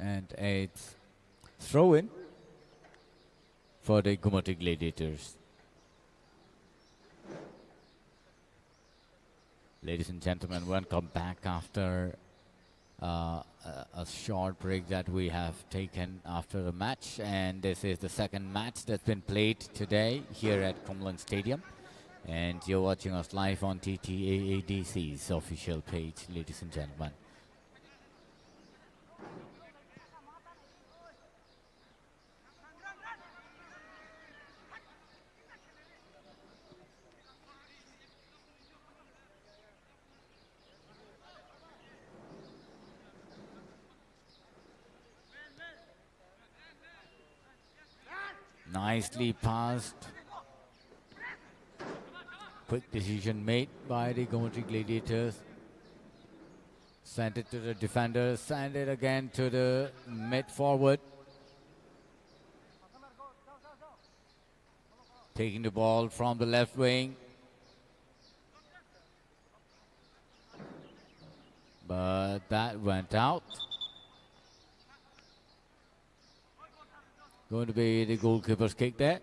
And it's throw-in for the Guwahati Gladiators. Ladies and gentlemen, welcome back after a short break that we have taken after the match. And this is the second match that's been played today here at Kumlang Stadium. And you're watching us live on TTAADC's official page, ladies and gentlemen. Nicely passed. Quick decision made by the Guwahati Gladiators. Sent it to the defender, sent it again to the mid forward. Taking the ball from the left wing. But that went out. Going to be the goalkeeper's kick there.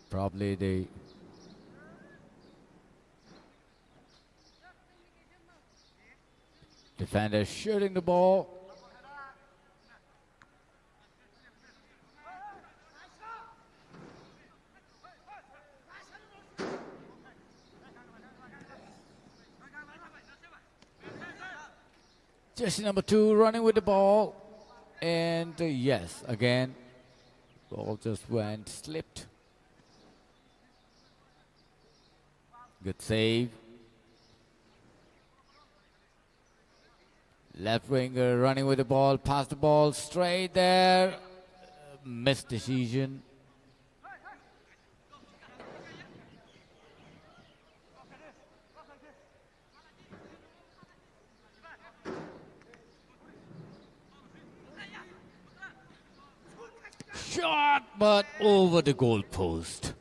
Probably the defender shooting the ball. Jersey number 2 running with the ball. And yes, again, ball just went, slipped. Good save. Left winger running with the ball, pass the ball straight there. Missed decision. Shot, but over the goal post.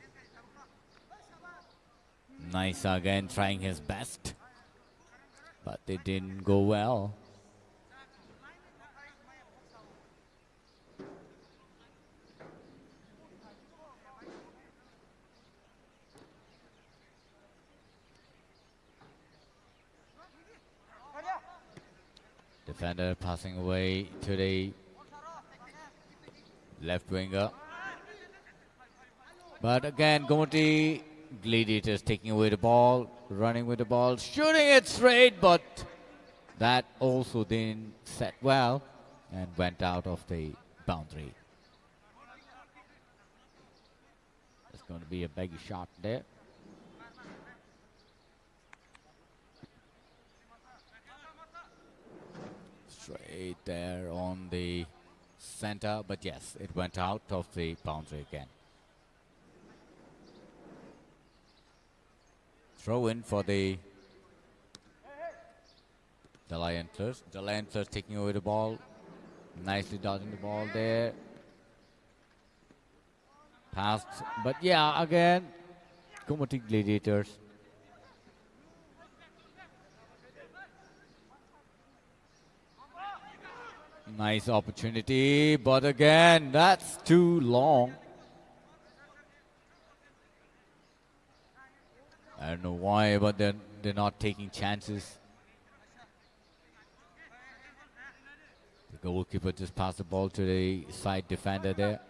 Nice again, trying his best, but it didn't go well. Defender passing away to the left winger. But again, Guwahati Gladiators taking away the ball, running with the ball, shooting it straight, but that also didn't set well and went out of the boundary. It's going to be a big shot there. Straight there on the center, but yes, it went out of the boundary again. Throw in for the Liontlers. The Liontlers taking away the ball. Nicely dodging the ball there. Passed, but yeah, again, Guwahati Gladiators. Nice opportunity, but again, that's too long. I don't know why, but they're not taking chances. The goalkeeper just passed the ball to the side defender there.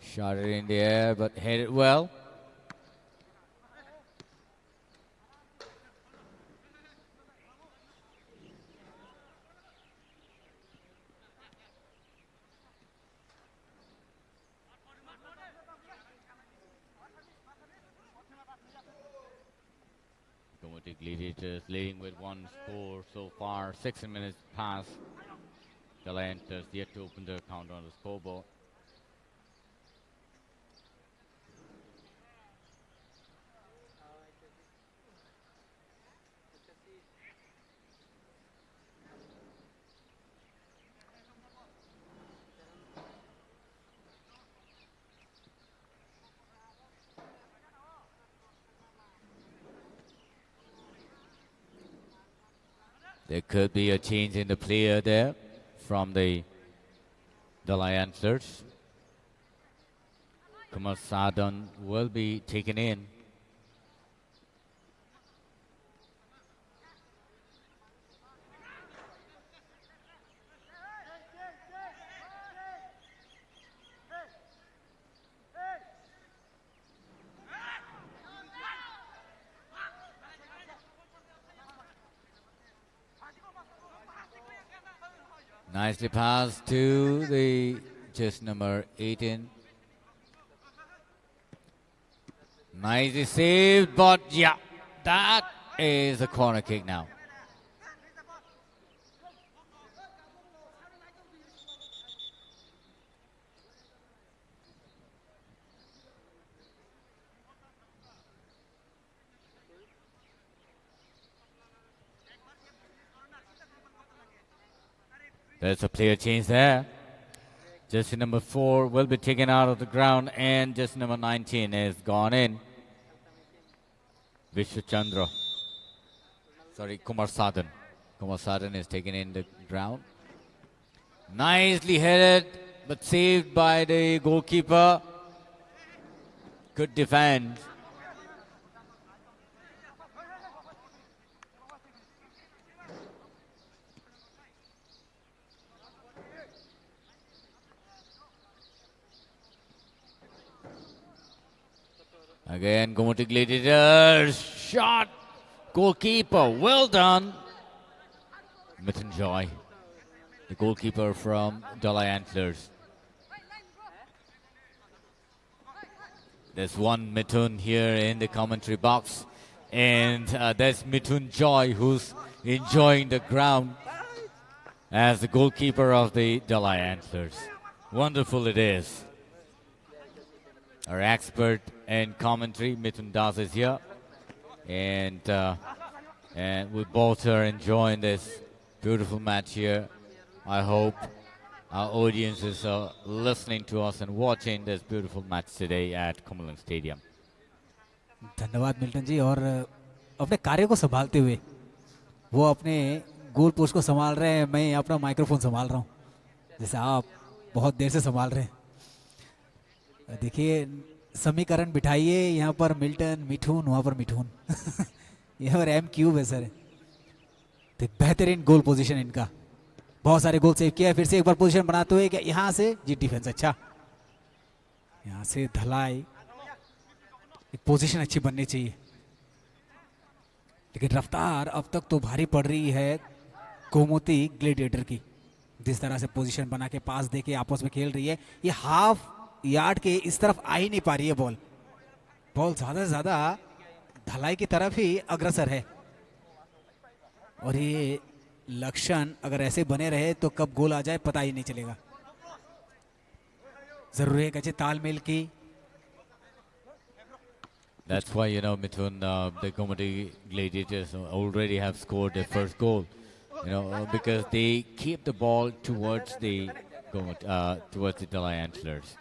Shot it in the air, but hit it well. Guwahati Gladiators leading with one score so far. 16 minutes past. The Liontlers yet to open their count on the scoreboard. There could be a change in the player there. from the Dalai Antlers. Kumar Sadhan will be taken in. Nicely passed to the just number 18. Nicely saved, but yeah, that is a corner kick now. There's a player change there. Jersey number 4 will be taken out of the ground, and jersey number 19 is gone in. Vishwachandra. Sorry, Kumar Sadhan. Kumar Sadhan is taken in the ground. Nicely headed, but saved by the goalkeeper. Good defense. Again, Gomoty Gladiators. Shot. Goalkeeper. Well done. Mithun Joy, the goalkeeper from Dalai Antlers. There's one Mithun here in the commentary box. And there's Mithun Joy, who's enjoying the ground as the goalkeeper of the Dalai Antlers. Wonderful it is. Our expert in commentary, Mithun Das, is here. And we both are enjoying this beautiful match here. I hope our audiences are listening to us and watching this beautiful match today at Kumulang Stadium. धन्यवाद Milton जी। और अपने कार्य को संभालते हुए वो अपने goal post को संभाल रहे हैं, मैं अपना माइक्रोफोन संभाल रहा हूँ, जैसे आप बहुत देर से संभाल रहे हैं। देखिए समीकरण बिठाइए, यहाँ पर मिल्टन मिठून, वहाँ पर मिठून यहाँ पर एम क्यूब है सर। तो बेहतरीन गोल पोजीशन इनका, बहुत सारे गोल सेव किया है। फिर से एक बार पोजीशन बनाते हुए कि यहाँ से जी डिफेंस अच्छा, यहाँ से धलाई, एक पोजीशन अच्छी बननी चाहिए। लेकिन रफ्तार अब तक तो भारी पड़ रही है गोमती ग्लेडिएटर की, जिस तरह से पोजीशन बना के पास दे के आपस में खेल रही है। ये हाफ यार्ड के इस तरफ आ ही नहीं पा रही है बॉल, बॉल ज्यादा से ज्यादा धलाई की तरफ ही अग्रसर है। और ये लक्षण अगर ऐसे बने रहे तो कब गोल आ जाए पता ही नहीं चलेगा। जरूरी है अच्छे तालमेल की। That's why, you know, Mithun, the Gomoty Gladiators already have scored their first goal, you know, because they keep the ball towards the Dalai Antlers.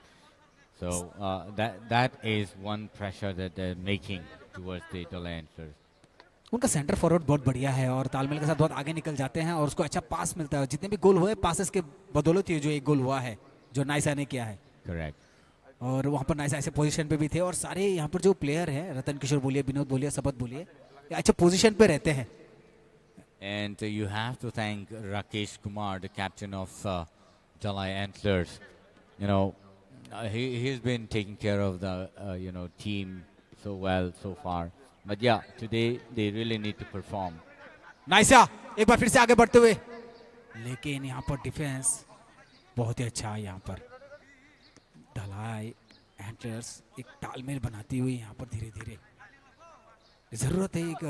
So that is one pressure that they're making towards the Dalai Antlers. उनका centre forward बहुत बढ़िया है और तालमेल के साथ बहुत आगे निकल जाते हैं और उसको अच्छा पास मिलता है। जितने भी गोल हुए पासेस के बदौलत ही जो एक गोल हुआ है जो नाइसा ने किया है। Correct. और वहाँ पर नाइसा ऐसे पोजीशन पे भी थे और सारे यहाँ पर जो प्लेयर हैं, रतन किशोर बोलिए, विनोद बोलिए, सबत बोलिए, अच्छे पोजीशन पे रहते हैं। And you have to thank Rakesh Kumar, the captain of Dalai Antlers. You know, he's been taking care of the team so well so far. But yeah, today they really need to perform. Naisa एक बार फिर से आगे बढ़ते हुए, लेकिन यहाँ पर defence बहुत ही अच्छा है। यहाँ पर दलाई एंटलर्स एक तालमेल बनाती हुई यहाँ पर धीरे धीरे, जरूरत है एक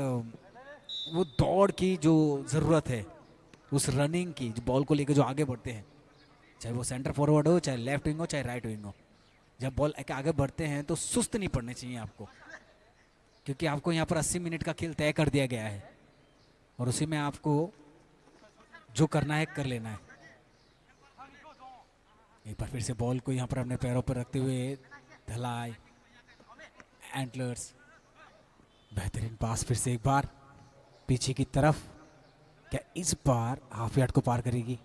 वो दौड़ की जो जरूरत है, उस रनिंग की, जो बॉल को लेकर जो आगे बढ़ते हैं, चाहे वो सेंटर फॉरवर्ड हो, चाहे लेफ्ट विंग हो, चाहे राइट विंग हो। जब बॉल आगे बढ़ते हैं तो सुस्त नहीं पड़ने चाहिए आपको, क्योंकि आपको यहाँ पर 80 मिनट का खेल तय कर दिया गया है और उसी में आपको जो करना है कर लेना है। एक बार फिर से बॉल को यहाँ पर अपने पैरों पर रखते हुए धलाई एंटलर्स, बेहतरीन पास फिर से एक बार पीछे की तरफ, क्या इस बार हाफ यार्ड को पार करेगी?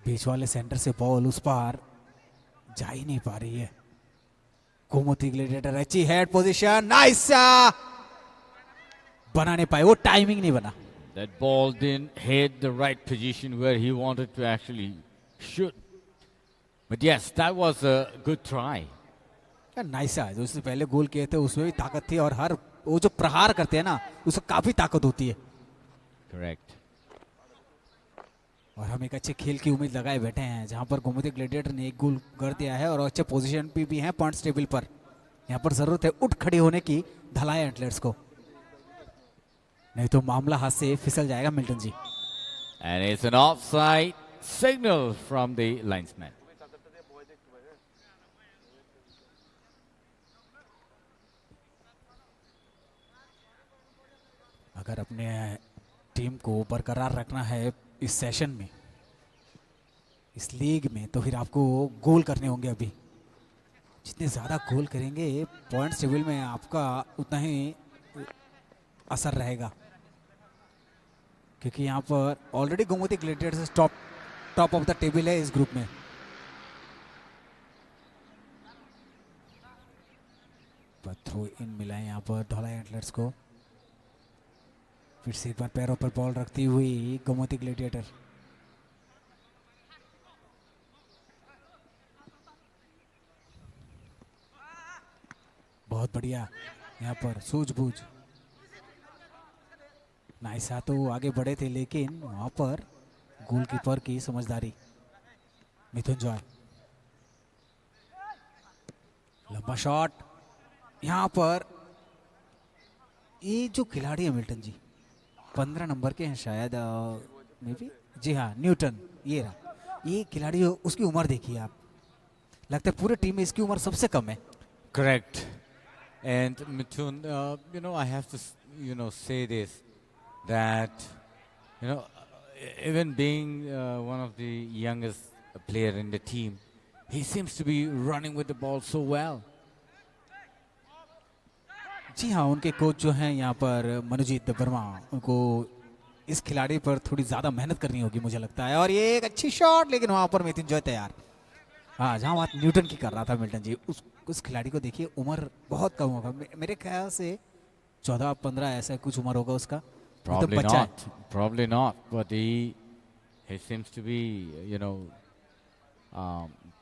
बीच वाले सेंटर से बॉल उस पार जा ही नहीं पा रही है। गोमती ग्लैडिएटर अच्छी हेड पोजीशन, नाइस, बना नहीं पाए, वो टाइमिंग नहीं बना। That ball didn't hit the right position where he wanted to actually shoot. But yes, that was a good try. क्या नाइस है, जो उससे पहले गोल किए थे उसमें भी ताकत थी, और हर वो जो प्रहार करते हैं ना उसमें काफी ताकत होती है। Correct. और हम एक अच्छे खेल की उम्मीद लगाए बैठे हैं, जहां पर गोमती ग्लैडिएटर ने एक गोल कर दिया है और अच्छे पोजीशन पे भी हैं पॉइंट्स टेबल पर। यहाँ पर जरूरत है उठ खड़े होने की धलाई एंटलर्स को, नहीं तो मामला हाथ से फिसल जाएगा Milton ji. And it's an offside signal from the linesman. अगर अपने टीम को बरकरार रखना है इस सेशन में, इस लीग में, तो फिर आपको गोल करने होंगे। अभी जितने ज़्यादा गोल करेंगे पॉइंट्स टेबल में आपका उतना ही असर रहेगा, क्योंकि यहाँ पर already Gomti Gladiators top of the table है इस ग्रुप में। पर थ्रो इन मिला है यहाँ पर धौला एंटलर्स को। फिर से एक बार पैरों पर बॉल रखती हुई गोमती ग्लैडिएटर। बहुत बढ़िया यहाँ पर सूझबूझ, नाइस, तो आगे बढ़े थे लेकिन वहां पर गोलकीपर की समझदारी। मिथुन जॉय, लंबा शॉट, यहाँ पर ये जो खिलाड़ी है मिल्टन जी 15 नंबर के हैं शायद, मे बी, जी हाँ, न्यूटन, ये रहा ये खिलाड़ी। उसकी उम्र देखिए आप, लगता है पूरे टीम में इसकी उम्र सबसे कम है। Correct. And Mithun, I have to, say this, that, even being one of the youngest player in the team, he seems to be running with the ball so well. जी हाँ, उनके कोच जो हैं यहाँ पर मनुजीत वर्मा, उनको इस खिलाड़ी पर थोड़ी ज़्यादा मेहनत करनी होगी मुझे लगता है। और ये एक अच्छी शॉट, लेकिन वहाँ पर मिथुन जॉय तैयार। हाँ, जहाँ बात न्यूटन की कर रहा था मिल्टन जी, उस खिलाड़ी को देखिए, उम्र बहुत कम होगा, मेरे ख्याल से 14-15 ऐसा कुछ उम्र होगा उसका। Probably बच्चा है। not. Probably not. But he seems to be,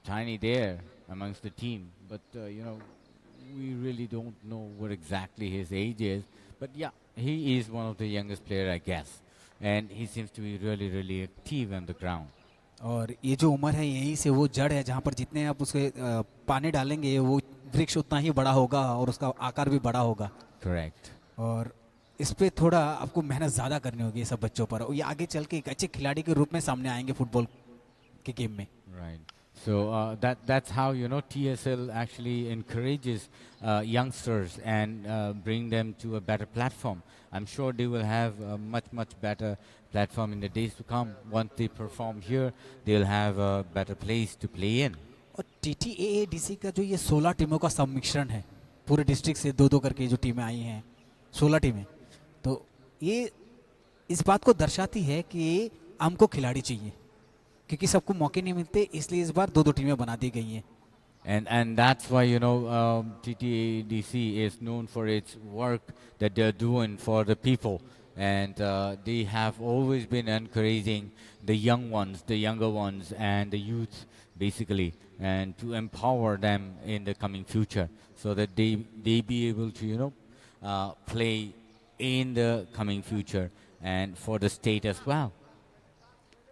tiny there amongst the team. But we really don't know what exactly his age is. But yeah, he is one of the youngest player, I guess, and he seems to be really, really active on the ground. और ये जो उम्र है यहीं से वो जड़ है, जहाँ पर जितने आप उसके पानी डालेंगे वो वृक्ष उतना ही बड़ा होगा और उसका आकार भी बड़ा होगा। Correct. और इस पे थोड़ा आपको मेहनत ज़्यादा करनी होगी सब बच्चों पर, और ये आगे चल के एक अच्छे खिलाड़ी के रूप में सामने आएंगे फुटबॉल के गेम में। Right. So that's how TSL actually encourages youngsters and bring them to a better platform. I'm sure they will have a much better platform in the days to come. Once they perform here, they'll have a better place to play in. और TTAADC का जो ये 16 टीमों का सम्मिश्रण है, पूरे district से 2-2 करके जो टीमें आई हैं, 16 टीमें, तो ये इस बात को दर्शाती है कि हमको खिलाड़ी चाहिए, क्योंकि सबको मौके नहीं मिलते, इसलिए इस बार 2-2 टीमें बना दी गई हैं। And that's why TTADC is known for its work that they're doing for the people, and they have always been encouraging the young ones, the younger ones, and the youth basically, and to empower them in the coming future, so that they be able to play in the coming future and for the state as well.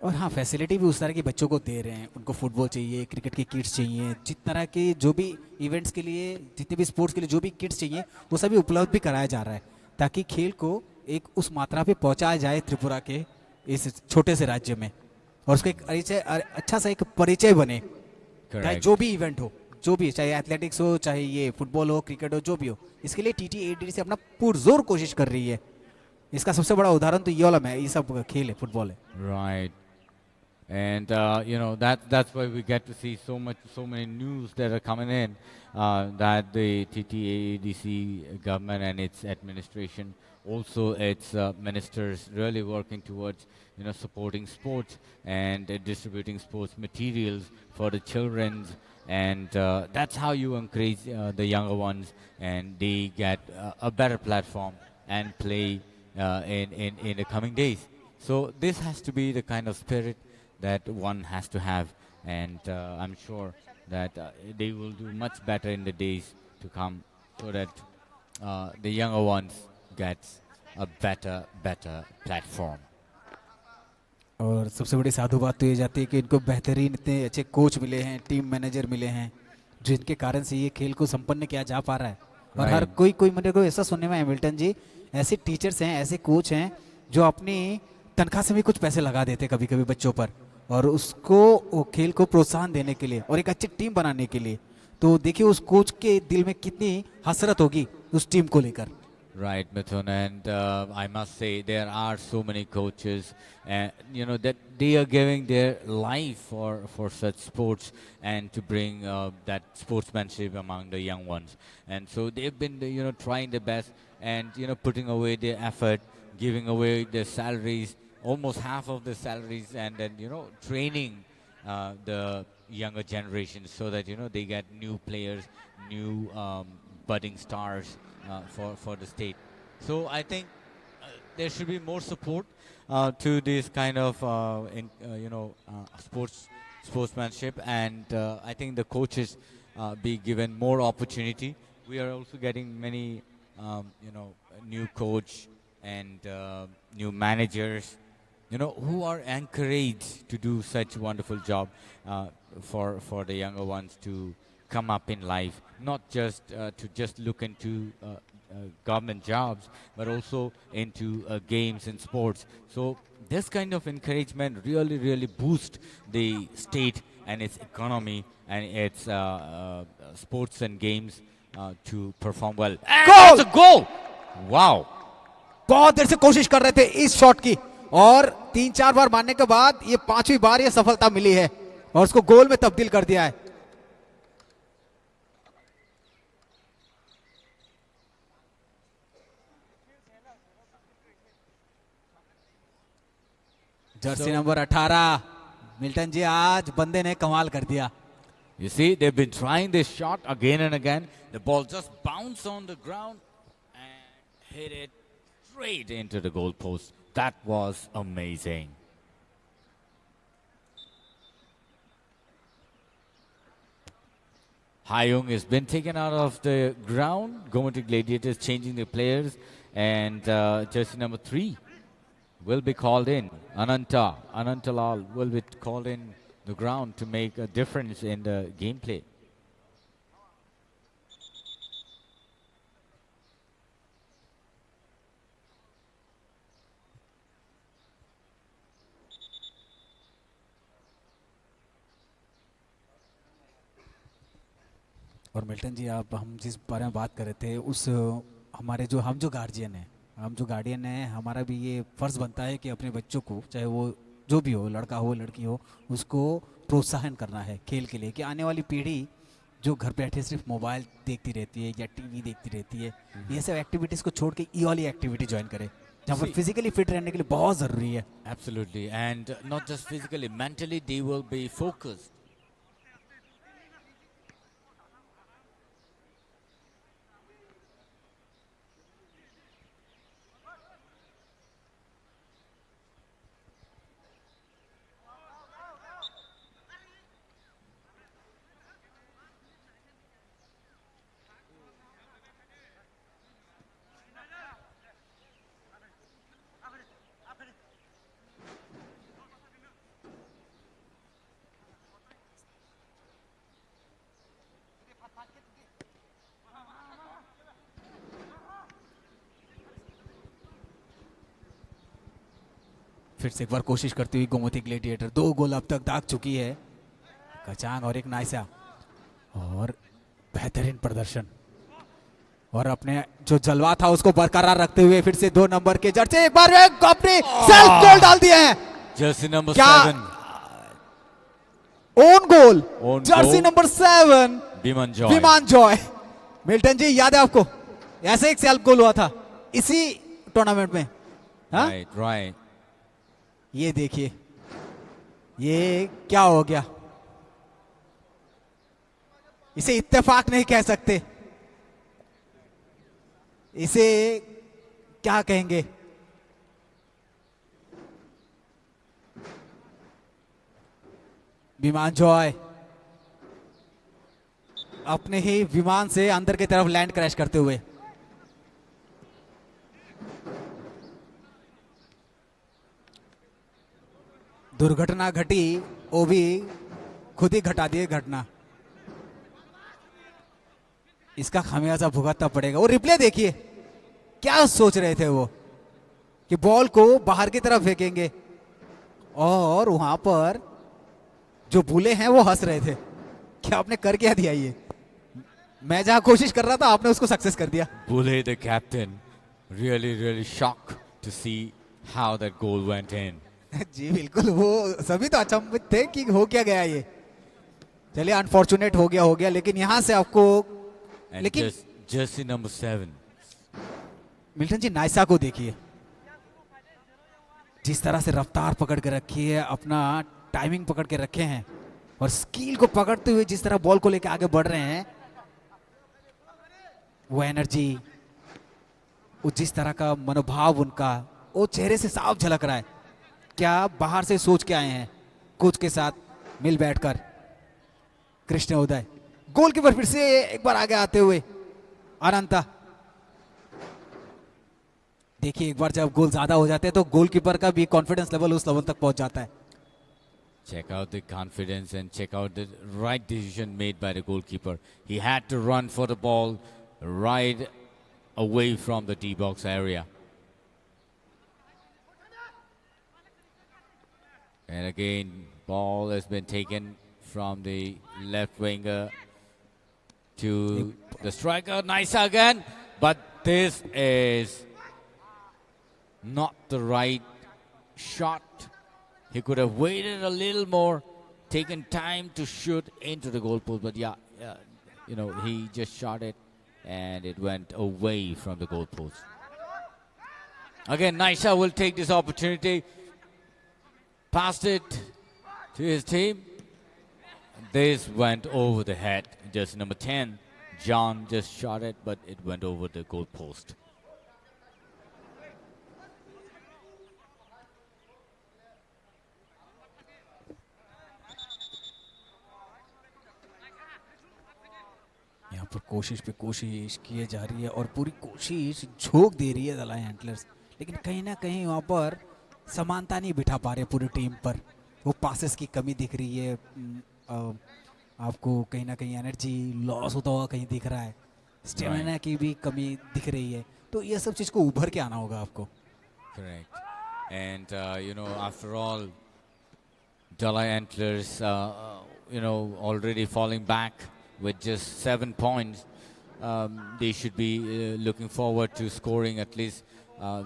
और हाँ, facility भी उस तरह के बच्चों को दे रहे हैं, उनको फुटबॉल चाहिए, क्रिकेट की किट्स चाहिए, जिस तरह के जो भी इवेंट्स के लिए, जितने भी स्पोर्ट्स के लिए जो भी किट्स चाहिए वो सभी उपलब्ध भी कराया जा रहा है, ताकि खेल को एक उस मात्रा पे पहुंचाया जाए त्रिपुरा के इस छोटे से राज्य में, और उसका एक अच्छा सा एक परिचय बने, चाहे जो भी इवेंट हो, जो भी, चाहे एथलेटिक्स हो, चाहे ये फुटबॉल हो, क्रिकेट हो, जो भी हो, इसके लिए TTAADC अपना पुरजोर कोशिश कर रही है। इसका सबसे बड़ा उदाहरण तो ये वाला है, ये सब खेल है, फुटबॉल है। Right. And that's why we get to see so many news that are coming in, that the TTAADC government and its administration also its ministers really working towards supporting sports and distributing sports materials for the children's, and that's how you encourage the younger ones, and they get a better platform and play in the coming days. So this has to be the kind of spirit that one has to have, and I'm sure that they will do much better in the days to come, so that the younger ones get a better platform. और सबसे बड़ी साधु बात तो ये जाती है कि इनको बेहतरीन इतने अच्छे कोच मिले हैं, टीम मैनेजर मिले हैं, जिनके कारण से ये खेल को संपन्न किया जा पा रहा है। और हर कोई मेरे को ऐसा सुनने में है मिल्टन जी, ऐसे टीचर्स हैं, ऐसे कोच हैं जो अपनी तनख्वाह से भी कुछ पैसे लगा देते कभी कभी बच्चों पर, और उसको वो खेल को प्रोत्साहन देने के लिए और एक अच्छी टीम बनाने के लिए। तो देखिए उस कोच के दिल में कितनी हसरत होगी उस टीम को लेकर। Right, Mithun, and I must say there are so many coaches, that they are giving their life for such sports and to bring that sportsmanship among the young ones. And so they've been, trying their best and, putting away their effort, giving away their salaries, almost half of the salaries, and then, training the younger generations so that, they get new players, new budding stars for the state. So I think there should be more support to this kind of sportsmanship, and I think the coaches be given more opportunity. We are also getting many new coach and new managers, who are encouraged to do such a wonderful job for the younger ones to come up in life, not just to just look into government jobs, but also into games and sports. So this kind of encouragement really boosts the state and its economy and its sports and games to perform well. Goal! It's a goal! Wow! बहुत देर से कोशिश कर रहे थे इस shot की, और 3-4 बार मारने के बाद ये 5वीं बार ये सफलता मिली है और उसको गोल में तब्दील कर दिया है। जर्सी नंबर 18 मिल्टन जी, आज बंदे ने कमाल कर दिया। You see, they've been trying this shot again and again. The ball just bounced on the ground and hit it straight into the goal post. That was amazing. Hayung has been taken out of the ground. Gomoty Gladiators changing the players, and jersey number 3 will be called in. Anantalal will be called in the ground to make a difference in the gameplay. और Milton जी, आप हम जिस बारे में बात कर रहे थे, उस हमारे हम जो गार्जियन हैं, हमारा भी ये फ़र्ज़ बनता है कि अपने बच्चों को, चाहे वो जो भी हो, लड़का हो लड़की हो, उसको प्रोत्साहन करना है खेल के लिए, कि आने वाली पीढ़ी जो घर बैठे सिर्फ मोबाइल देखती रहती है या टीवी देखती रहती है, ये सब एक्टिविटीज़ को छोड़ के ये वाली एक्टिविटी ज्वाइन करे, जहाँ पर फिजिकली फिट रहने के लिए बहुत ज़रूरी है। Absolutely, and not just physically, mentally they will be focused. फिर से एक बार कोशिश करती हुई गोमती ग्लेडिएटर, 2 गोल अब तक दाग चुकी है, कचांग और एक नाइसा, और बेहतरीन प्रदर्शन और अपने जो जलवा था उसको बरकरार रखते हुए फिर से 2 नंबर के जर्सी एक बार अपने सेल्फ गोल डाल दिए हैं। Jersey number 7 own goal, Jersey number 7 विमान जॉय। मिल्टन जी, याद है आपको, ऐसे एक सेल्फ गोल हुआ था, इसी टूर्नामेंट में। हाँ, Right, right. ये देखिए ये क्या हो गया, इसे इत्तेफाक नहीं कह सकते, इसे क्या कहेंगे। विमान जॉय अपने ही विमान से अंदर की तरफ लैंड क्रैश करते हुए। दुर्घटना घटी, वो भी खुद ही घटा दिए घटना, इसका खामियाजा भुगतना पड़ेगा। वो रिप्ले देखिए, क्या सोच रहे थे वो कि बॉल को बाहर की तरफ फेंकेंगे, और वहां पर जो बुले हैं वो हंस रहे थे कि आपने कर क्या दिया ये, मैं जहां कोशिश कर रहा था आपने उसको सक्सेस कर दिया। Bule, the captain, really shocked to see how that goal went in. जी बिल्कुल, वो सभी तो अचंभित थे कि हो क्या गया ये। चलिए अनफॉर्चुनेट हो गया, लेकिन यहां से आपको And लेकिन jersey number 7. मिल्टन जी नाइसा को देखिए, जिस तरह से रफ्तार पकड़ के रखी है, अपना टाइमिंग पकड़ के रखे हैं, और स्किल को पकड़ते हुए जिस तरह बॉल को लेकर आगे बढ़ रहे हैं, वो एनर्जी, वो जिस तरह का मनोभाव उनका, वो चेहरे से साफ झलक रहा है। क्या बाहर से सोच के आए हैं कोच के साथ मिल बैठकर। कृष्ण उदय, गोलकीपर फिर से एक बार आगे आते हुए, अनंता। देखिए एक बार जब गोल ज्यादा हो जाते हैं तो गोलकीपर का भी कॉन्फिडेंस लेवल उस लेवल तक पहुंच जाता है। Check out the confidence and check out the right decision made by the goalkeeper. He had to run for the ball right away from the D-box area. And again, ball has been taken from the left winger to the striker. Nice again, but this is not the right shot. He could have waited a little more, taken time to shoot into the goalpost, but yeah, he just shot it and it went away from the goalpost. Again, Naisha will take this opportunity, passed it to his team. This went over the head. Just number 10, John just shot it, but it went over the goalpost. यहाँ पर कोशिश पे कोशिश किए जा रही है और पूरी कोशिश झोंक दे रही है दलाई एंटलर्स, लेकिन कहीं ना कहीं वहाँ पर समानता नहीं बिठा पा रहे पूरी टीम पर। वो पासेस की कमी दिख रही है, आपको कहीं ना कहीं एनर्जी लॉस होता हुआ कहीं दिख रहा है, स्टेमिना की भी कमी दिख रही है, तो ये सब चीज़ को उभर के आना होगा आपको। Correct. And, after all, Dalai Antlers, already falling back with just 7 points. They should be looking forward to scoring at least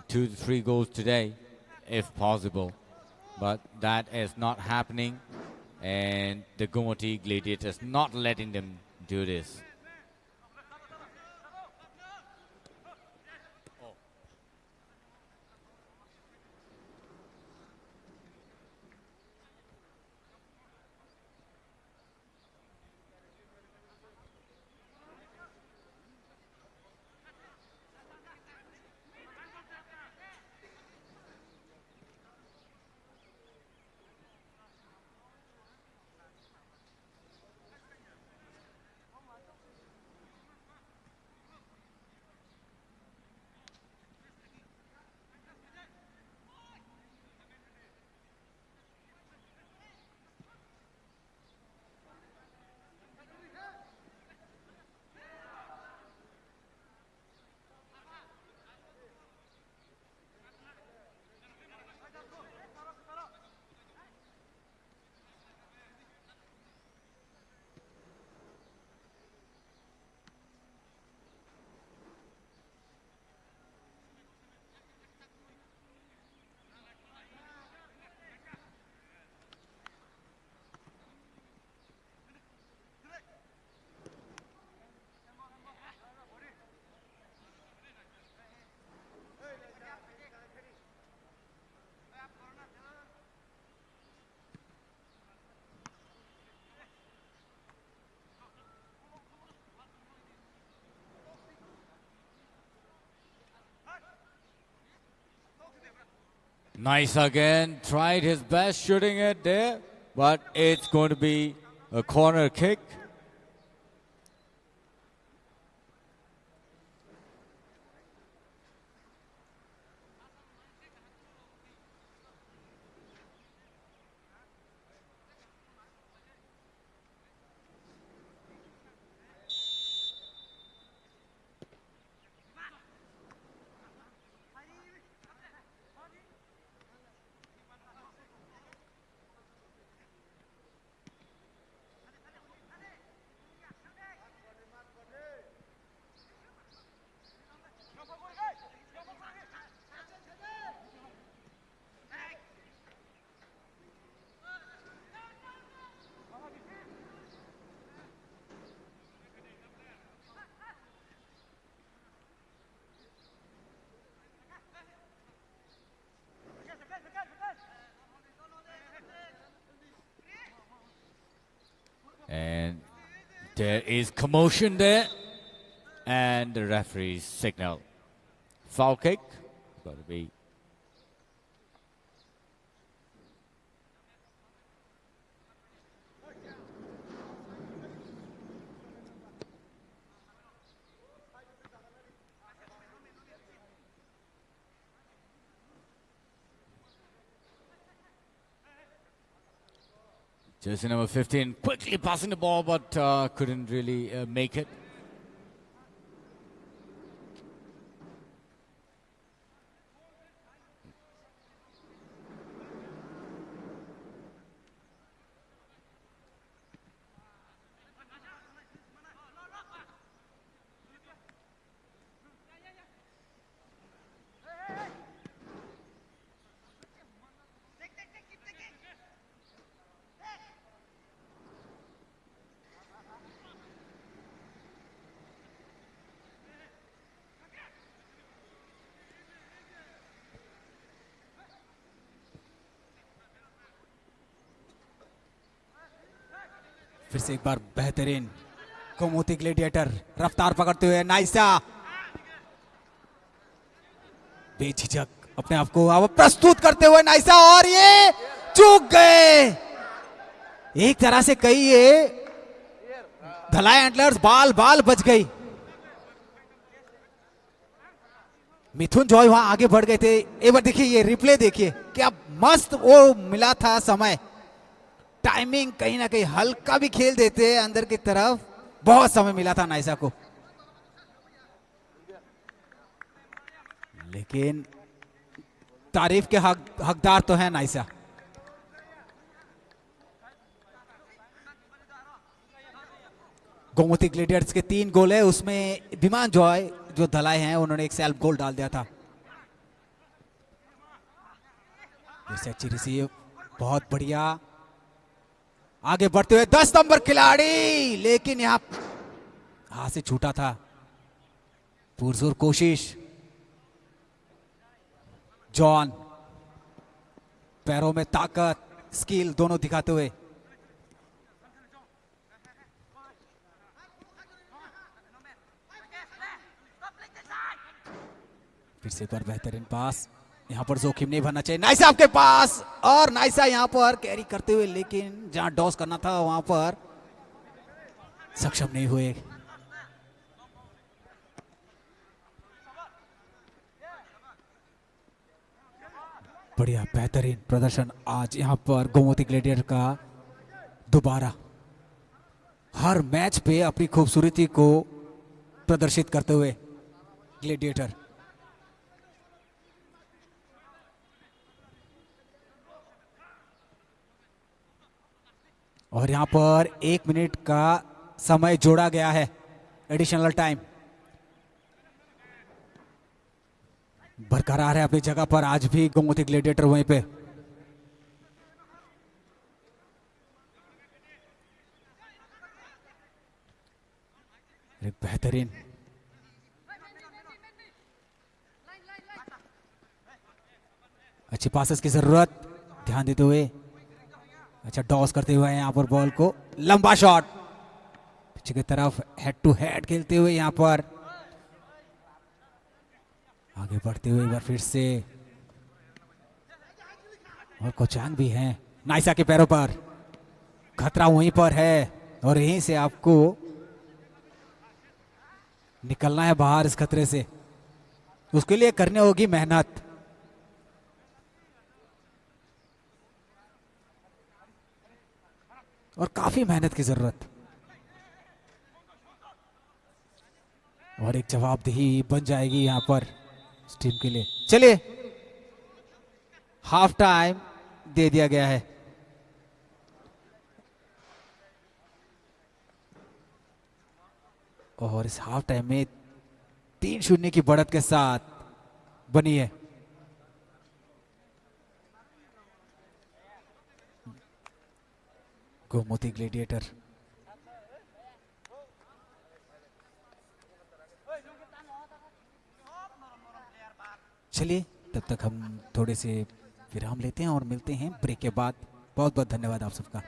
2 to 3 goals today, if possible. But that is not happening, and the Gomoti Gladiators not letting them do this. Nice again. Tried his best shooting it there, but it's going to be a corner kick. And there is commotion there, and the referee's signal. Foul kick. Got to be. Jersey number 15 quickly passing the ball, but couldn't really make it. फिर से एक बार बेहतरीन Gomti gladiator रफ्तार पकड़ते हुए नाइसा बेझिझक अपने आप को अब प्रस्तुत करते हुए नाइसा, और ये चूक गए। एक तरह से कहिए धलाई एंटलर्स बाल बाल बच गई। मिथुन जॉय वहां आगे बढ़ गए थे। एक बार देखिए ये रिप्ले देखिए, क्या मस्त वो मिला था समय, टाइमिंग कहीं ना कहीं हल्का भी खेल देते अंदर की तरफ, बहुत समय मिला था नाइसा को। लेकिन तारीफ के हकदार तो है नाइसा। गोमती ग्लेडियर्स के 3 गोल है, उसमें विमान जॉय जो धलाई हैं उन्होंने एक सेल्फ गोल डाल दिया था। जैसे अच्छी रिसीव, बहुत बढ़िया आगे बढ़ते हुए 10 नंबर खिलाड़ी, लेकिन यहां हाथ से छूटा था। पुरजोर कोशिश, जॉन पैरों में ताकत स्किल दोनों दिखाते हुए फिर से पर बेहतरीन पास। यहां पर जोखिम नहीं भरना चाहिए। नाइसा आपके पास, और नाइसा यहां पर कैरी करते हुए, लेकिन जहां डॉस करना था वहां पर सक्षम नहीं हुए। बढ़िया बेहतरीन प्रदर्शन आज यहां पर गोमती ग्लेडिएटर का दोबारा हर मैच पे अपनी खूबसूरती को प्रदर्शित करते हुए ग्लेडिएटर। और यहां पर 1 मिनट का समय जोड़ा गया है, एडिशनल टाइम। बरकरार है अपनी जगह पर आज भी गोमती ग्लेडिएटर वहीं पे। बेहतरीन अच्छी पासेस की जरूरत, ध्यान देते हुए अच्छा टॉस करते हुए यहां पर बॉल को, लंबा शॉट पीछे की तरफ, हेड टू हेड खेलते हुए यहां पर आगे बढ़ते हुए एक बार फिर से और कोचांग भी हैं। नाइसा के पैरों पर, खतरा वहीं पर है और यहीं से आपको निकलना है बाहर इस खतरे से। उसके लिए करने होगी मेहनत। और काफी मेहनत की जरूरत, और एक जवाबदेही बन जाएगी यहां पर इस टीम के लिए। चलिए, हाफ टाइम दे दिया गया है। और इस हाफ टाइम में 3-0 की बढ़त के साथ बनी है। गोमती ग्लेडिएटर। चलिए, तब तक हम थोड़े से विराम लेते हैं और मिलते हैं ब्रेक के बाद। बहुत बहुत धन्यवाद आप सबका।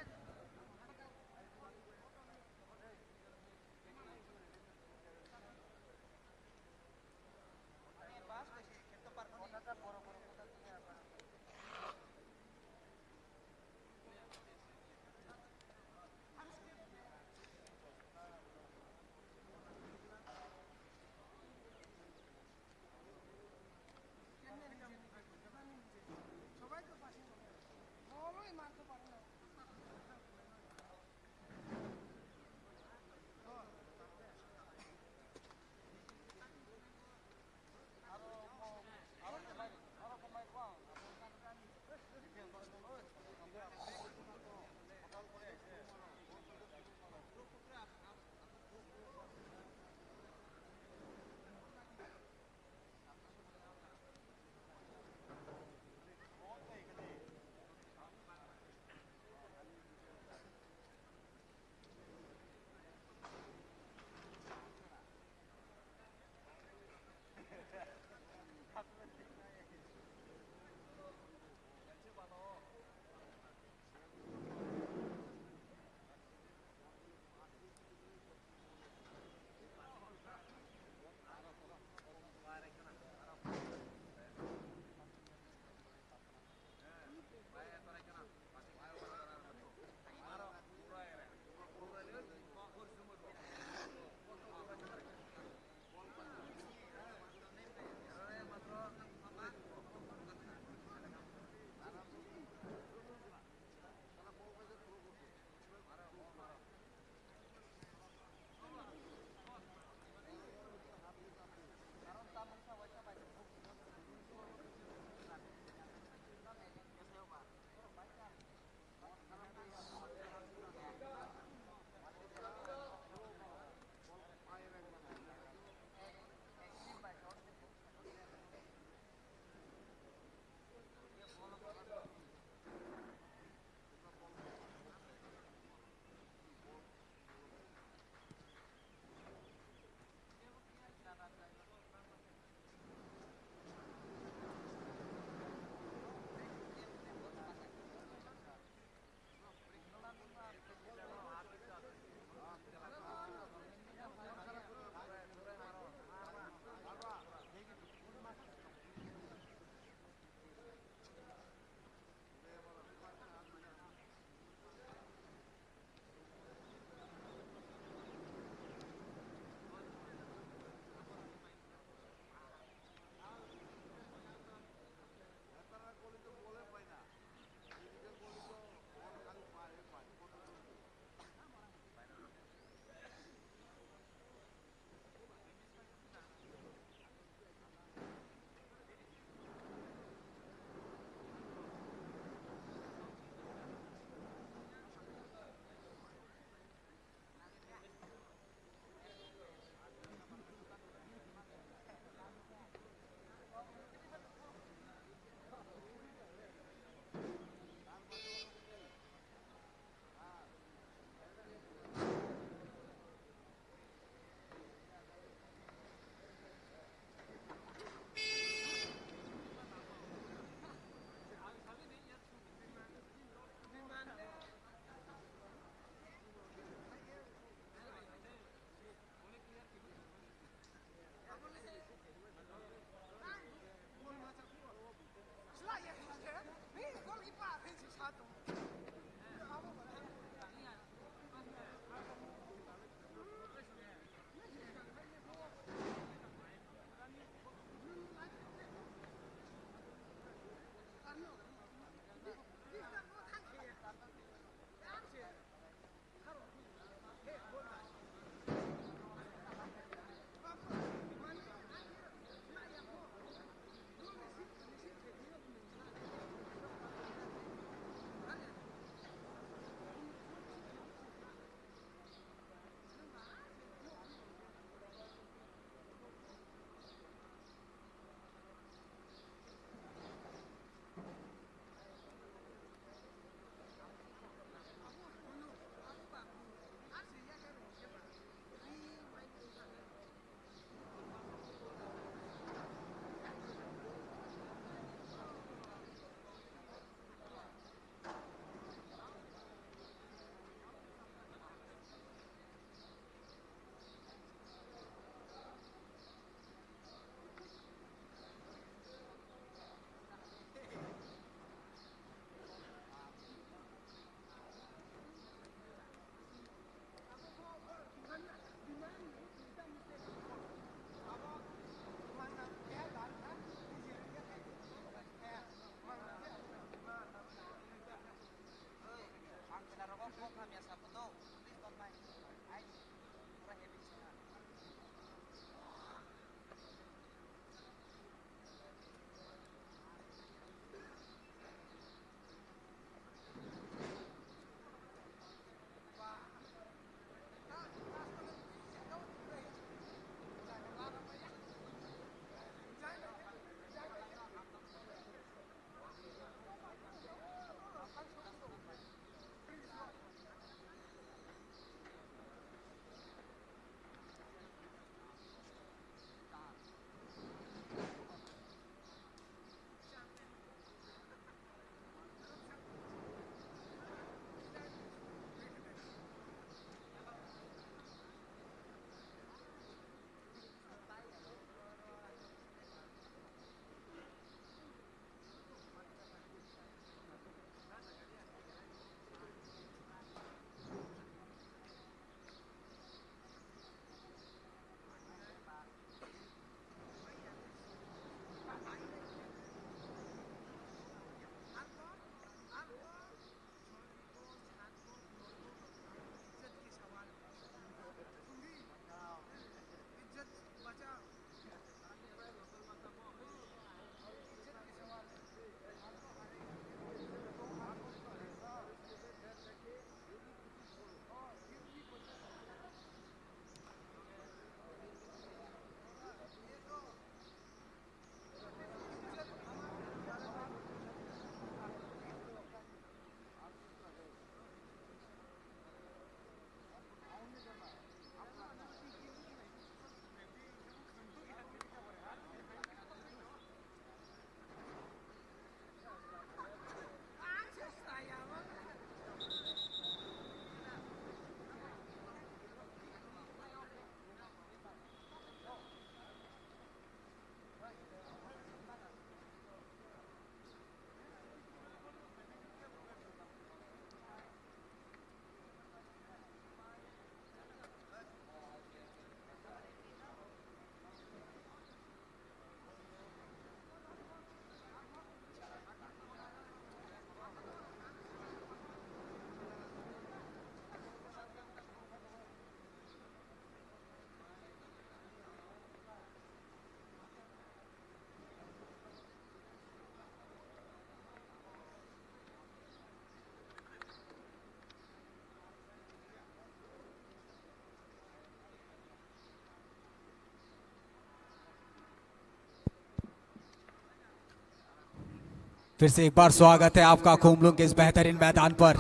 फिर से एक बार स्वागत है आपका खुमलुंग के इस बेहतरीन मैदान पर,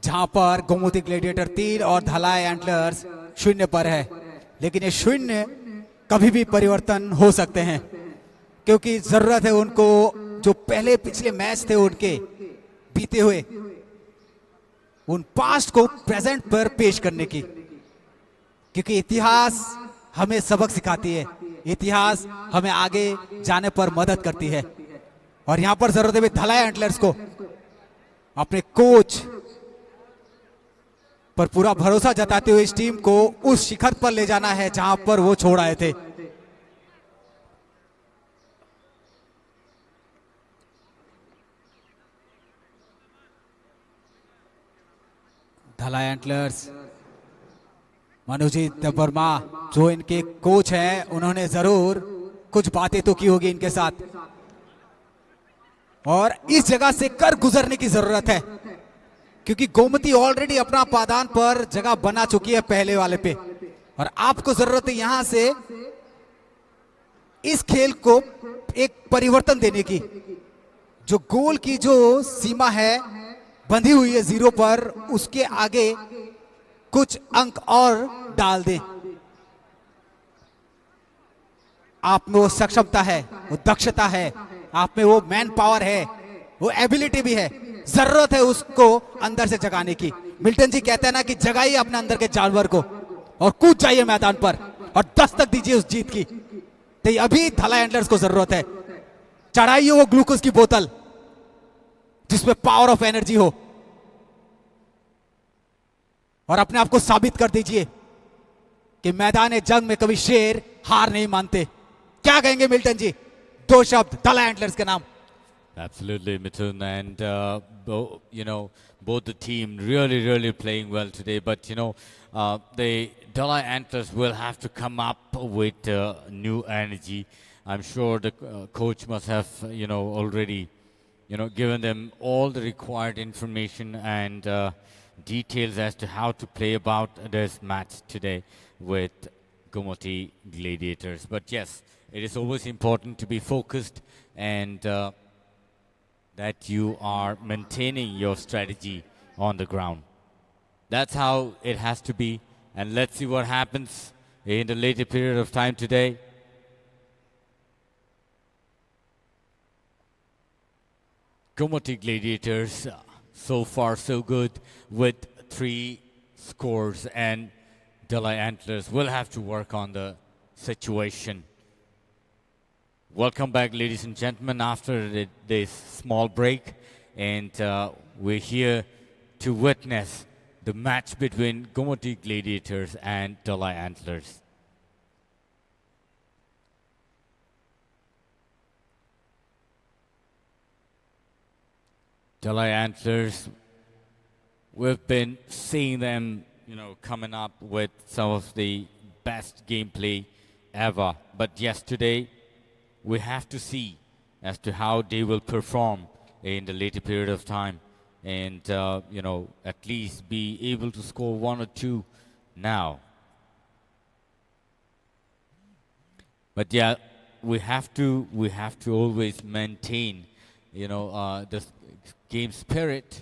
जहां पर गोमती ग्लेडिएटर 3 और धलाई एंटलर्स 0 पर है। लेकिन ये 0 कभी भी परिवर्तन हो सकते हैं, क्योंकि जरूरत है उनको जो पहले पिछले मैच थे उनके बीते हुए उन पास्ट को प्रेजेंट पर पेश करने की, क्योंकि इतिहास हमें सबक सिखाती है, इतिहास हमें आगे जाने पर मदद करती है। और यहां पर जरूरत है धलाई एंटलर्स को अपने कोच पर पूरा भरोसा जताते हुए इस टीम को उस शिखर पर ले जाना है जहां पर वो छोड़ आए थे। धलाई एंटलर्स, मनोजीत वर्मा जो इनके कोच हैं, उन्होंने जरूर कुछ बातें तो की होगी इनके साथ और इस जगह से कर गुजरने की जरूरत है क्योंकि गोमती ऑलरेडी अपना पादान पर जगह बना चुकी है पहले वाले पे और आपको जरूरत है यहां से इस खेल को एक परिवर्तन देने की। जो गोल की जो सीमा है बंधी हुई है 0 पर, उसके आगे कुछ अंक और डाल दें। आप में वो सक्षमता है, वो दक्षता है, आप में वो मैन पावर है, वो एबिलिटी भी है, जरूरत है उसको अंदर से जगाने की। मिल्टन जी कहते हैं ना कि जगाइए अपने अंदर के जानवर को और कूद जाइए मैदान पर और दस्तक दीजिए उस जीत की। तो अभी धलाई एंटलर्स को जरूरत है, चढ़ाइए वो ग्लूकोज की बोतल जिसमें पावर ऑफ एनर्जी हो और अपने आप को साबित कर दीजिए कि मैदान जंग में कभी शेर हार नहीं मानते। क्या कहेंगे मिल्टन जी, 2 शब्द धलाई एंटलर्स के नाम। Absolutely, Mithun, and both the team really playing well today. But the Dalai Antlers will have to come up with new energy. I'm sure the coach must have already given them all the required information and details as to how to play about this match today with Gomoti Gladiators. But yes, it is always important to be focused and that you are maintaining your strategy on the ground. That's how it has to be. And let's see what happens in the later period of time today. Gomoti Gladiators, so far so good with 3 scores, and Dalai Antlers will have to work on the situation. Welcome back, ladies and gentlemen, after this small break, and we're here to witness the match between Gomoti Gladiators and Dalai Antlers. Dalai Antlers, we've been seeing them, coming up with some of the best gameplay ever, but yesterday we have to see as to how they will perform in the later period of time and, at least be able to score 1 or 2 now. But yeah, we have to always maintain, the game spirit.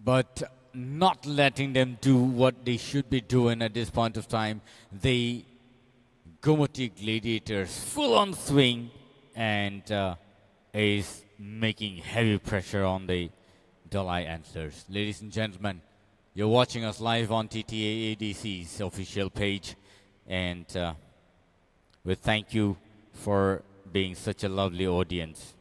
But not letting them do what they should be doing at this point of time. The Gomoti Gladiators full on swing and is making heavy pressure on the Dalai Antlers. Ladies and gentlemen, you're watching us live on TTA ADC's official page, and we thank you for being such a lovely audience.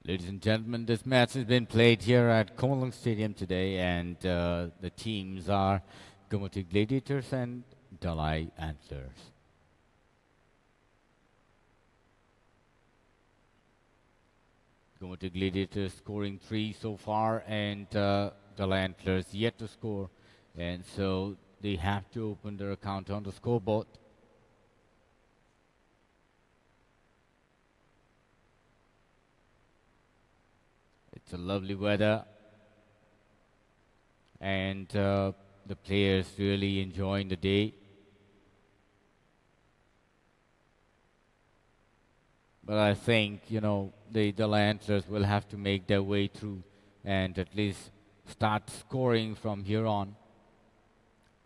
Ladies and gentlemen, this match has been played here at Komalung Stadium today, and the teams are Gumati Gladiators and Dalai Antlers. Gumati Gladiators scoring 3 so far, and Dalai Antlers yet to score, and so they have to open their account on the scoreboard. It's a lovely weather, and the players really enjoying the day. But I think, the Antlers will have to make their way through and at least start scoring from here on.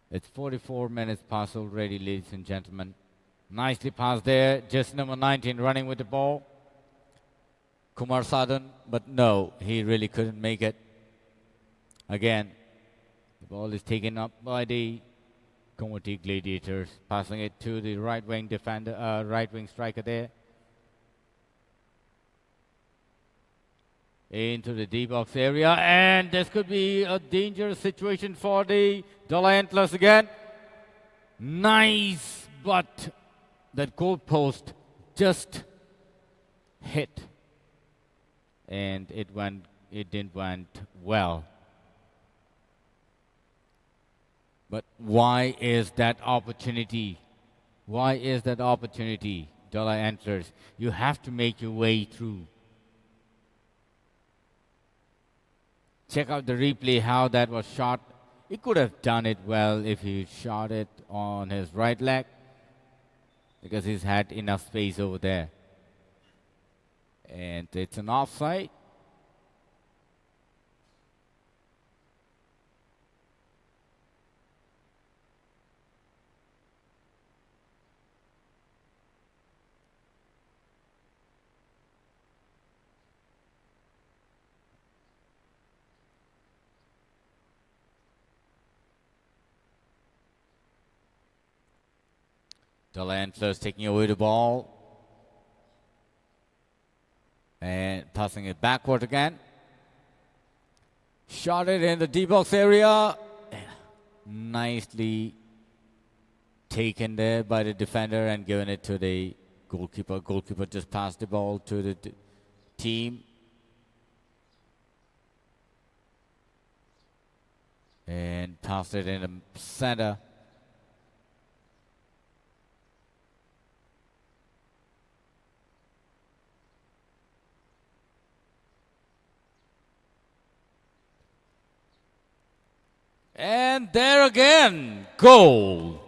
It's 44 minutes past already, ladies and gentlemen. Nicely passed there, just number 19 running with the ball. Kumar Sadhan, but no, he really couldn't make it. Again, the ball is taken up by the Gumati Gladiators, passing it to the right wing defender, right wing striker there. Into the D-box area, and this could be a dangerous situation for the Dalai Antlers again. Nice, but that goal post just hit, and it didn't went well. But why is that opportunity? Why is that opportunity, Dalai Antlers? You have to make your way through. Check out the replay, how that was shot. He could have done it well if he shot it on his right leg, because he's had enough space over there. And it's an offside. Dalai Antlers taking away the ball and passing it backward again. Shot it in the D-box area. Nicely taken there by the defender and given it to the goalkeeper. Goalkeeper just passed the ball to the team. And passed it in the center. And there again, goal.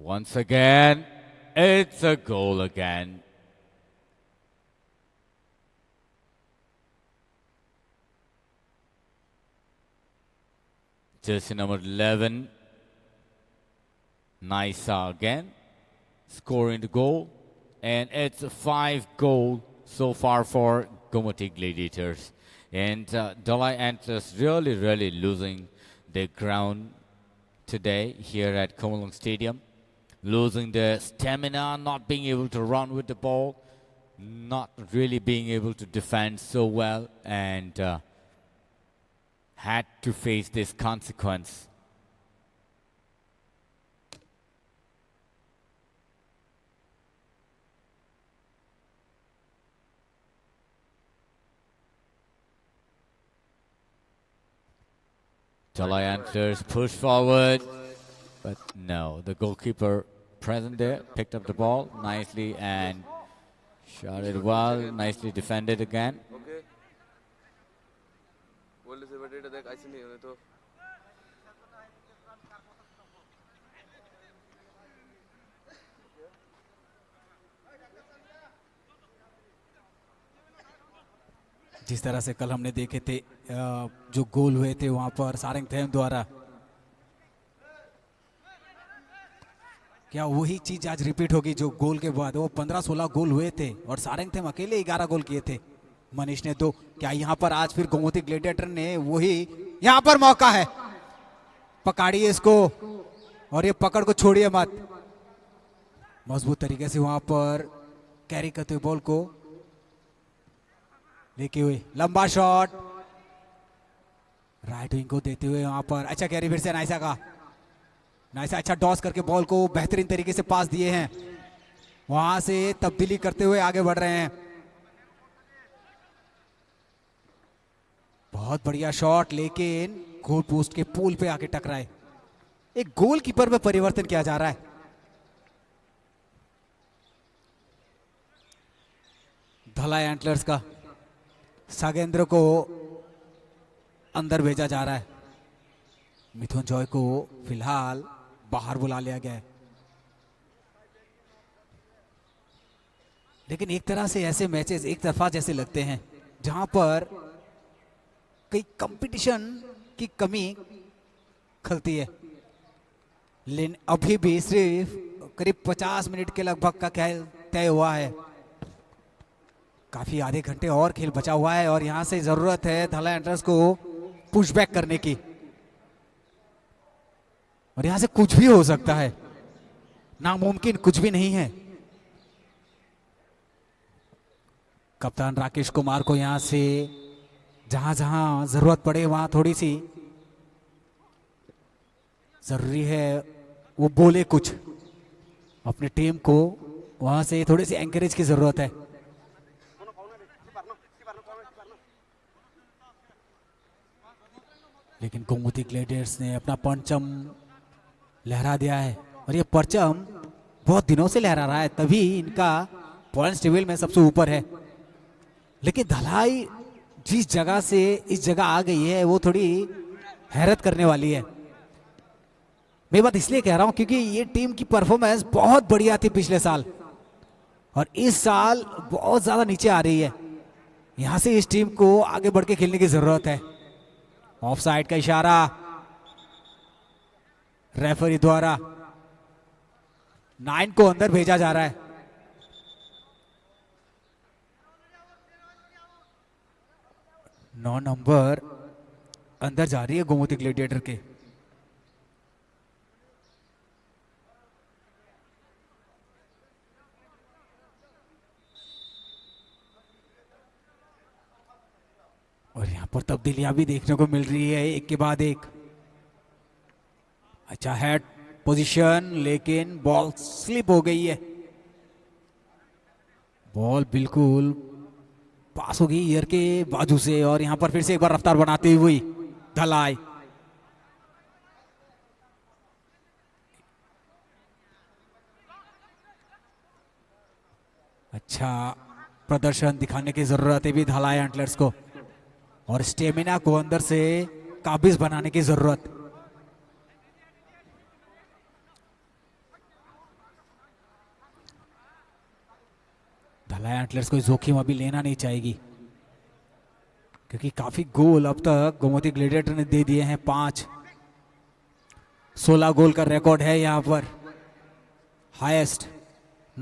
Once again, it's a goal again. Jersey number 11, Naisa again, scoring the goal. And it's a 5-goal so far for Gomoti Gladiators. And Dalai Antlers really losing their ground today here at Komalung Stadium. Losing their stamina, not being able to run with the ball, not really being able to defend so well, and had to face this consequence. Dalai Antlers push forward, but no, the goalkeeper present there picked up the ball nicely and shot it well, nicely defended again. Okay. बोलने से बड़े देख ऐसे नहीं होने तो जिस तरह से कल हमने देखे थे जो गोल हुए थे वहां पर सारंगथेम द्वारा, क्या वही चीज आज रिपीट होगी जो गोल के बाद वो 15-16 गोल हुए थे और सारंगथेम अकेले 11 गोल किए थे, मनीष ने 2। क्या यहाँ पर आज फिर गोमती ग्लेडिएटर ने वही, यहाँ पर मौका है, पकड़िए इसको और ये पकड़ को छोड़िए मत, मजबूत तरीके से वहां पर कैरी करते हुए बॉल को लेके हुए लंबा शॉट राइट विंग को देते हुए वहां पर अच्छा कैरी फिर से नाइसा का, नाइसा अच्छा डॉस करके बॉल को बेहतरीन तरीके से पास दिए हैं, वहां से तब्दीली करते हुए आगे बढ़ रहे हैं। बहुत बढ़िया शॉट, लेकिन गोल पोस्ट के पोल पे आके टकराए। एक गोलकीपर में परिवर्तन किया जा रहा है। धलाई एंटलर्स का सागेंद्र को अंदर भेजा जा रहा है, मिथुन जॉय को फिलहाल बाहर बुला लिया गया है। लेकिन एक तरह से ऐसे मैचेस एक तरफा जैसे लगते हैं जहां पर कई कंपटीशन की कमी खलती है, लेकिन अभी भी सिर्फ करीब 50 मिनट के लगभग का खेल तय हुआ है। काफी आधे घंटे और खेल बचा हुआ है और यहां से जरूरत है धलाई एंटलर्स को पुशबैक करने की, और यहां से कुछ भी हो सकता है, नामुमकिन कुछ भी नहीं है। कप्तान राकेश कुमार को यहां से जहां जहां जरूरत पड़े वहां थोड़ी सी जरूरी है वो बोले कुछ, अपनी टीम को वहां से थोड़ी सी एंकरेज की जरूरत है। लेकिन गोमती ग्लेडिएटर्स ने अपना परचम लहरा दिया है और ये परचम बहुत दिनों से लहरा रहा है, तभी इनका पॉइंट्स टेबल में सबसे ऊपर है। लेकिन धलाई जिस जगह से इस जगह आ गई है वो थोड़ी हैरत करने वाली है। मैं बात इसलिए कह रहा हूं क्योंकि ये टीम की परफॉर्मेंस बहुत बढ़िया थी पिछले साल और इस साल बहुत ज्यादा नीचे आ रही है। यहां से इस टीम को आगे बढ़ के खेलने की जरूरत है। ऑफ साइड का इशारा रेफरी द्वारा, 9 को अंदर भेजा जा रहा है। नौ नंबर अंदर जा रही है गोमती ग्लेडिएटर के। और यहां पर तब्दीलियां भी देखने को मिल रही है एक के बाद एक। अच्छा हेड पोजीशन, लेकिन बॉल स्लिप हो गई है, बॉल बिल्कुल पास हो गई ईयर के बाजू से और यहां पर फिर से एक बार रफ्तार बनाते हुए धलाई। अच्छा प्रदर्शन दिखाने की जरूरत है भी धलाई एंटलर्स को और स्टेमिना को अंदर से काबिज बनाने की जरूरत। धलाई एंटलर्स को जोखिम अभी लेना नहीं चाहिए क्योंकि काफी गोल अब तक गोमती ग्लेडिएटर ने दे दिए हैं 5। 16 गोल का रिकॉर्ड है यहाँ पर, हाईएस्ट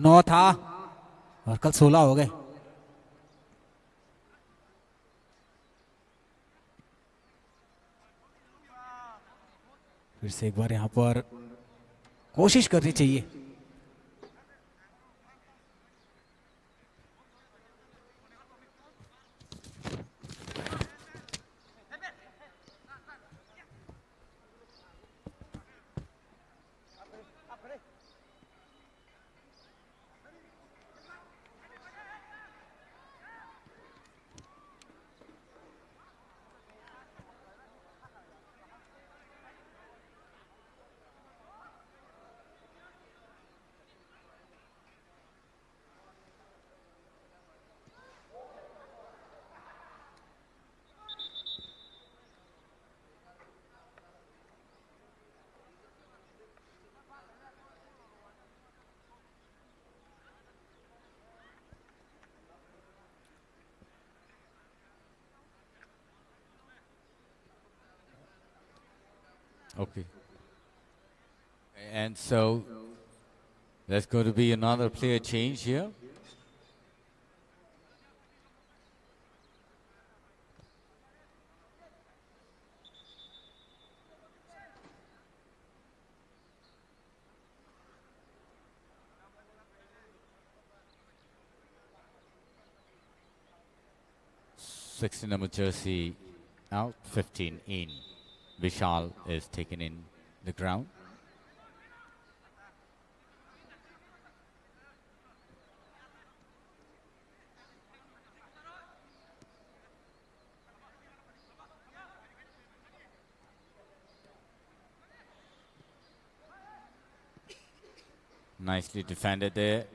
9 था और कल 16 हो गए। फिर से एक बार यहाँ पर कोशिश करनी चाहिए। Okay. And so there's going to be another player change here. Sixteen number jersey out, 15 in. Vishal is taken in the ground. Nicely defended there.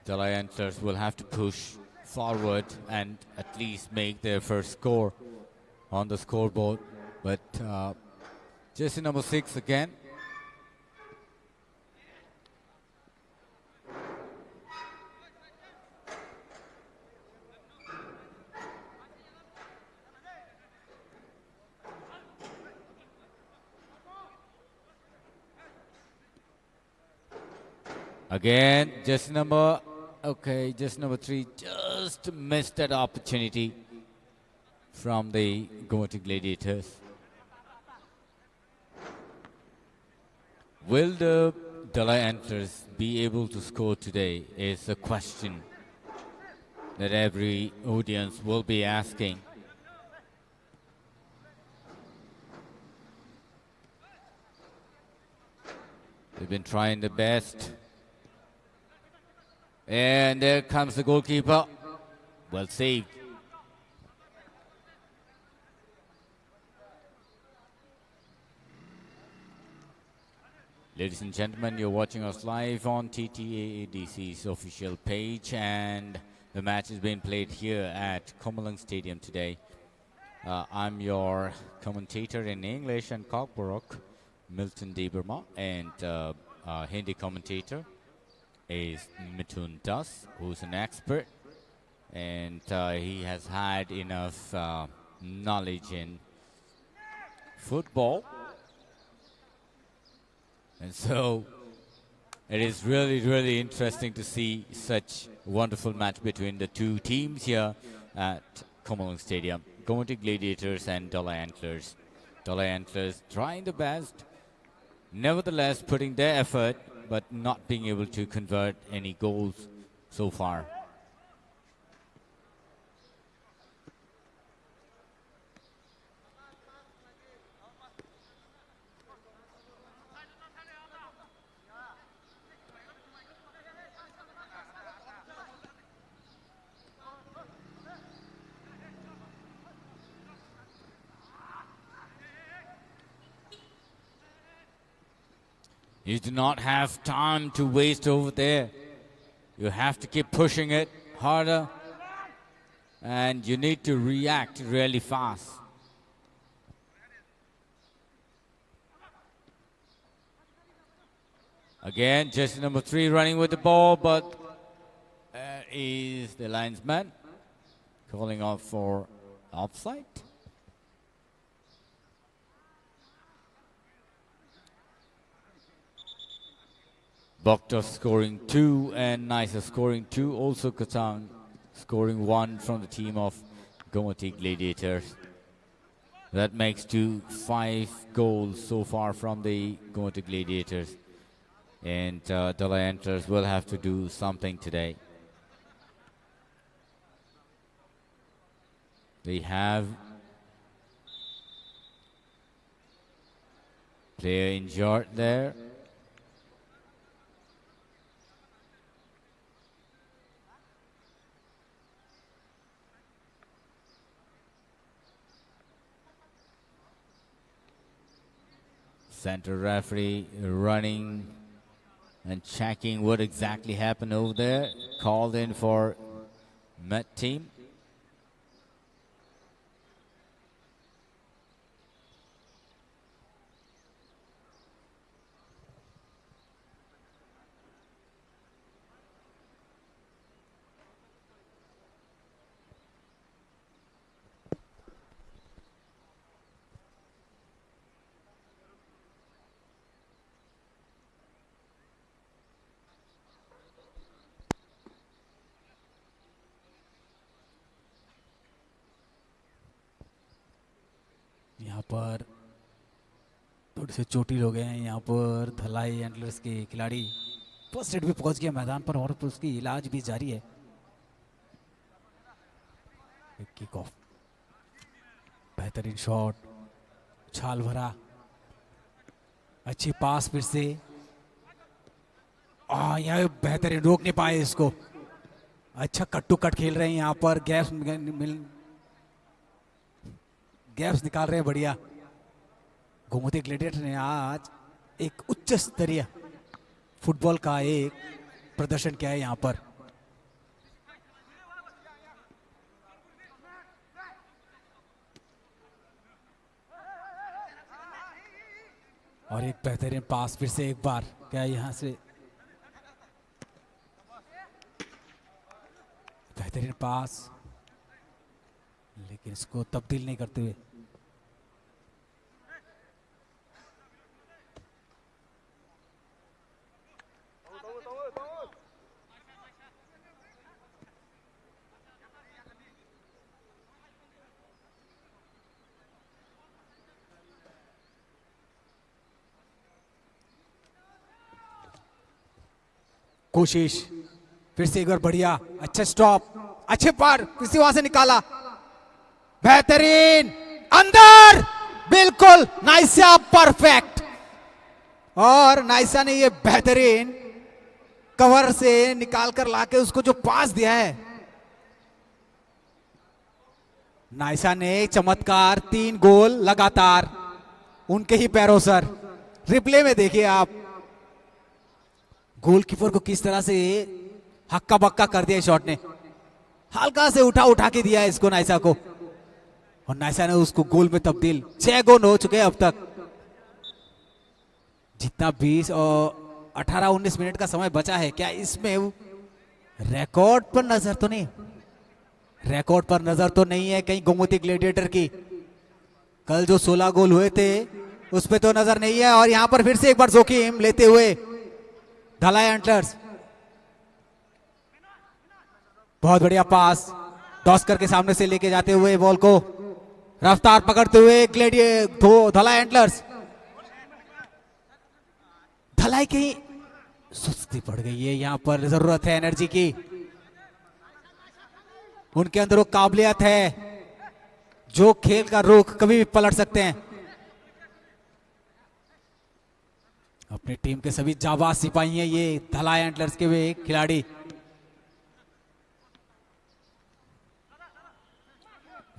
Dalai Antlers will have to push forward and at least make their first score on the scoreboard. But jersey number 6 again. Again, jersey number, okay, jersey number 3 just missed that opportunity from the Gomotic Gladiators. Will the Dalai Antlers be able to score today is a question that every audience will be asking. They've been trying their best. And there comes the goalkeeper. Well saved. Ladies and gentlemen, you're watching us live on TTAADC's official page, and the match is being played here at Komalang Stadium today. I'm your commentator in English and Kokborok, Milton D. Burma, and Hindi commentator is Mithun Das, who's an expert, and he has had enough knowledge in football. And so it is really, really interesting to see such wonderful match between the two teams here at Komalang Stadium. Gomotic Gladiators and Dalai Antlers. Dalai Antlers trying the best, nevertheless putting their effort, but not being able to convert any goals so far. You do not have time to waste over there. You have to keep pushing it harder, and you need to react really fast. Again, jersey number 3 running with the ball, but is the linesman calling out for offside. Bokta scoring 2 and Naisa scoring 2. Also Katang scoring 1 from the team of Gomati Gladiators. That makes 5 goals so far from the Gomati Gladiators. And Dalai Antlers will have to do something today. They have player injured there. Center referee running and checking what exactly happened over there. Called in for Met team. यहाँ पर थोड़े से चोटिल हो गए हैं यहाँ पर धलाई एंटलर्स के खिलाड़ी। फर्स्ट एड भी पहुंच गया मैदान पर और उसकी इलाज भी जारी है। किक ऑफ, बेहतरीन शॉट, छाल भरा, अच्छी पास फिर से। यह बेहतरीन, रोक नहीं पाए इसको। अच्छा कट टू कट खेल रहे हैं यहाँ पर, गैप्स निकाल रहे हैं बढ़िया। गोमती ग्लैडिएटर ने आज एक उच्च स्तरीय फुटबॉल का एक प्रदर्शन किया है यहाँ पर। और एक बेहतरीन पास फिर से एक बार, क्या यहाँ से बेहतरीन पास, लेकिन इसको तब्दील नहीं करते हुए। कोशिश फिर से एक बार बढ़िया, अच्छा स्टॉप, अच्छे पार, किसी वहां से निकाला, बेहतरीन, अंदर, बिल्कुल नाइसा परफेक्ट। और नाइसा ने ये बेहतरीन कवर से निकाल कर लाके उसको जो पास दिया है, नाइसा ने चमत्कार, 3 गोल लगातार उनके ही पैरों सर। रिप्ले में देखिए आप, गोलकीपर को किस तरह से हक्का बक्का कर दिया शॉट ने, हल्का से उठा के दिया है इसको नाइसा को, और नाइसा ने उसको गोल में तब्दील। 6 गोल हो चुके हैं अब तक। जितना 20 और 18-19 मिनट का समय बचा है, क्या इसमें रिकॉर्ड पर नजर तो नहीं, रिकॉर्ड पर नजर तो नहीं है कहीं गोमती ग्लैडिएटर की। कल जो 16 गोल हुए थे उस पे तो नजर नहीं है। और यहां पर फिर से एक बार जोखिम लेते हुए धलाई एंटलर्स, बहुत बढ़िया पास, डॉस्कर के सामने से लेके जाते हुए बॉल को रफ्तार पकड़ते हुए धलाई एंटलर्स। धलाई की सुस्ती पड़ गई है, यहां पर जरूरत है एनर्जी की। उनके अंदर वो काबिलियत है जो खेल का रुख कभी भी पलट सकते हैं। अपनी टीम के सभी जाबाज सिपाही हैं ये धलाई एंटलर्स के वे खिलाड़ी।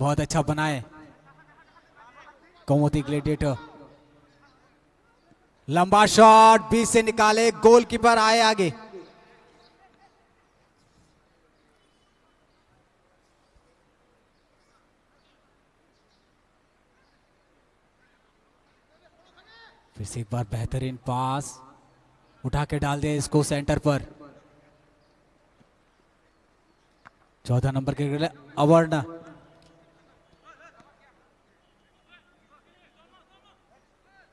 बहुत अच्छा बनाए गोमती ग्लैडिएटर। लंबा शॉट, 20 से निकाले, गोलकीपर आए आगे। फिर से एक बार बेहतरीन पास, उठा के डाल दिया इसको सेंटर पर। 14 नंबर के अवर्ण,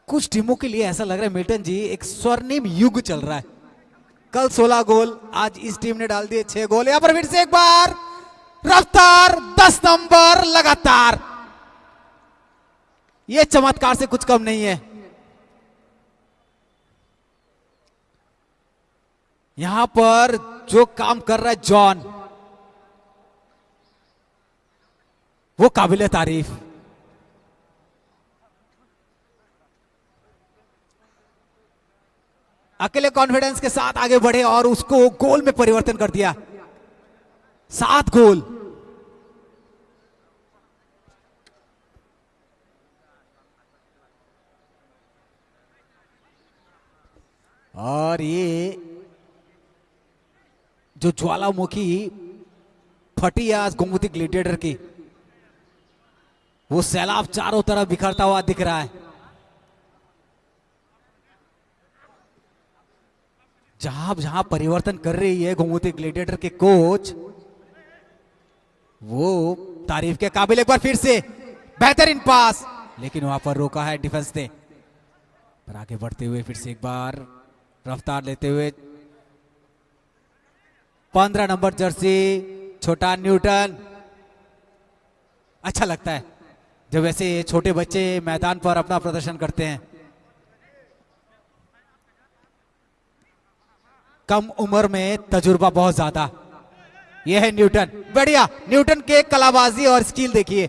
कुछ टीमों के लिए ऐसा लग रहा है मिल्टन जी एक स्वर्णिम युग चल रहा है। कल 16 गोल, आज इस टीम ने डाल दिए 6 गोल। यहां पर फिर से एक बार रफ्तार, 10 नंबर लगातार। यह चमत्कार से कुछ कम नहीं है। यहां पर जो काम कर रहा है जॉन, वो काबिले तारीफ। अकेले कॉन्फिडेंस के साथ आगे बढ़े और उसको गोल में परिवर्तन कर दिया। 7 गोल। और ये जो ज्वालामुखी फटी है आज गोमती ग्लेडिएटर की, वो सैलाब चारों तरफ बिखरता हुआ दिख रहा है। जहां जहां परिवर्तन कर रही है गोमती ग्लेडिएटर के कोच, वो तारीफ के काबिल। एक बार फिर से बेहतरीन पास, लेकिन वहां पर रोका है डिफेंस ने। पर आगे बढ़ते हुए फिर से एक बार रफ्तार लेते हुए 15 नंबर जर्सी छोटा न्यूटन। अच्छा लगता है जब ऐसे छोटे बच्चे मैदान पर अपना प्रदर्शन करते हैं। कम उम्र में तजुर्बा बहुत ज्यादा। यह है न्यूटन, बढ़िया। न्यूटन के कलाबाजी और स्किल देखिए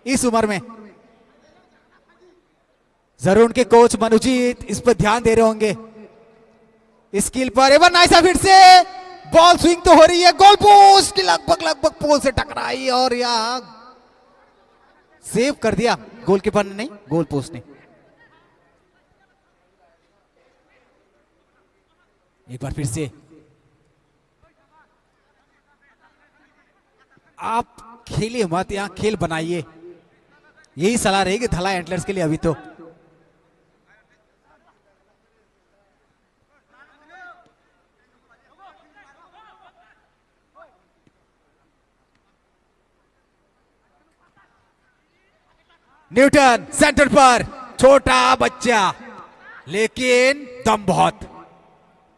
इस उम्र में। जरूर उनके कोच मनुजीत इस पर ध्यान दे रहे होंगे, स्किल पर। एवर नाइस, फिर से बॉल स्विंग तो हो रही है, गोल पोस्ट लगभग पोल से टकराई और यहां सेव कर दिया गोलकीपर ने, नहीं गोल पोस्ट ने। एक बार फिर से आप खेलिए मत, यहां खेल बनाइए, यही सलाह रहेगी धलाई एंटलर्स के लिए अभी तो। न्यूटन सेंटर पर, छोटा बच्चा लेकिन दम बहुत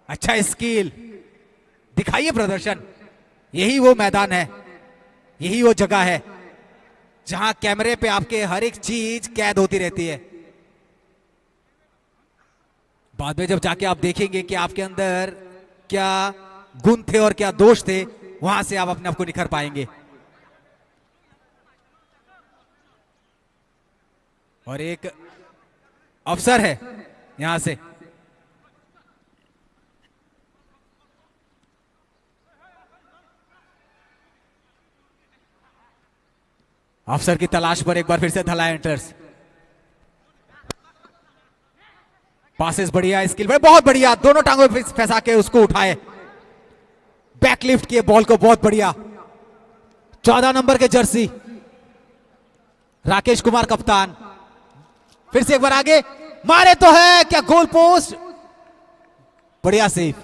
अच्छा, स्किल दिखाइए, प्रदर्शन। यही वो मैदान है, यही वो जगह है जहां कैमरे पे आपके हर एक चीज कैद होती रहती है। बाद में जब जाके आप देखेंगे कि आपके अंदर क्या गुण थे और क्या दोष थे, वहां से आप अपने आप को निखर पाएंगे। और एक अवसर है यहां से, अवसर की तलाश पर एक बार फिर से धलाई एंटर्स। पासेस बढ़िया, स्किल बहुत बढ़िया, दोनों टांगों पे फंसा के उसको उठाए, बैकलिफ्ट किए बॉल को, बहुत बढ़िया। 14 नंबर के जर्सी राकेश कुमार कप्तान। फिर से एक बार आगे मारे तो है, क्या गोल पोस्ट, बढ़िया सेव।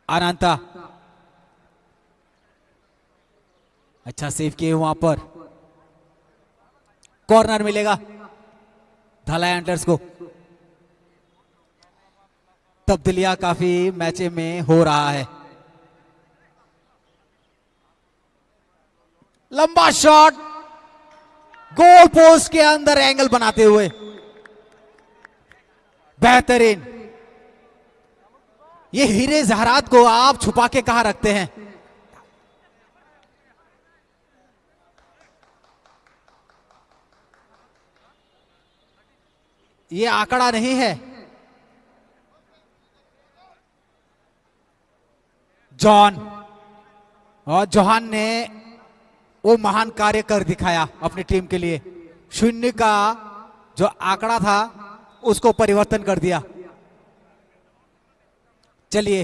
अनंता अच्छा सेव किए वहां पर, कॉर्नर मिलेगा धलाई एंटलर्स को। तब्दीलियां काफी मैचे में हो रहा है। लंबा शॉट, गोल पोस्ट के अंदर एंगल बनाते हुए, बेहतरीन। ये हीरे जहरात को आप छुपा के कहां रखते हैं? ये आंकड़ा नहीं है। जॉन और जोहान ने वो महान कार्य कर दिखाया अपनी टीम के लिए। 0 का जो आंकड़ा था उसको परिवर्तन कर दिया। चलिए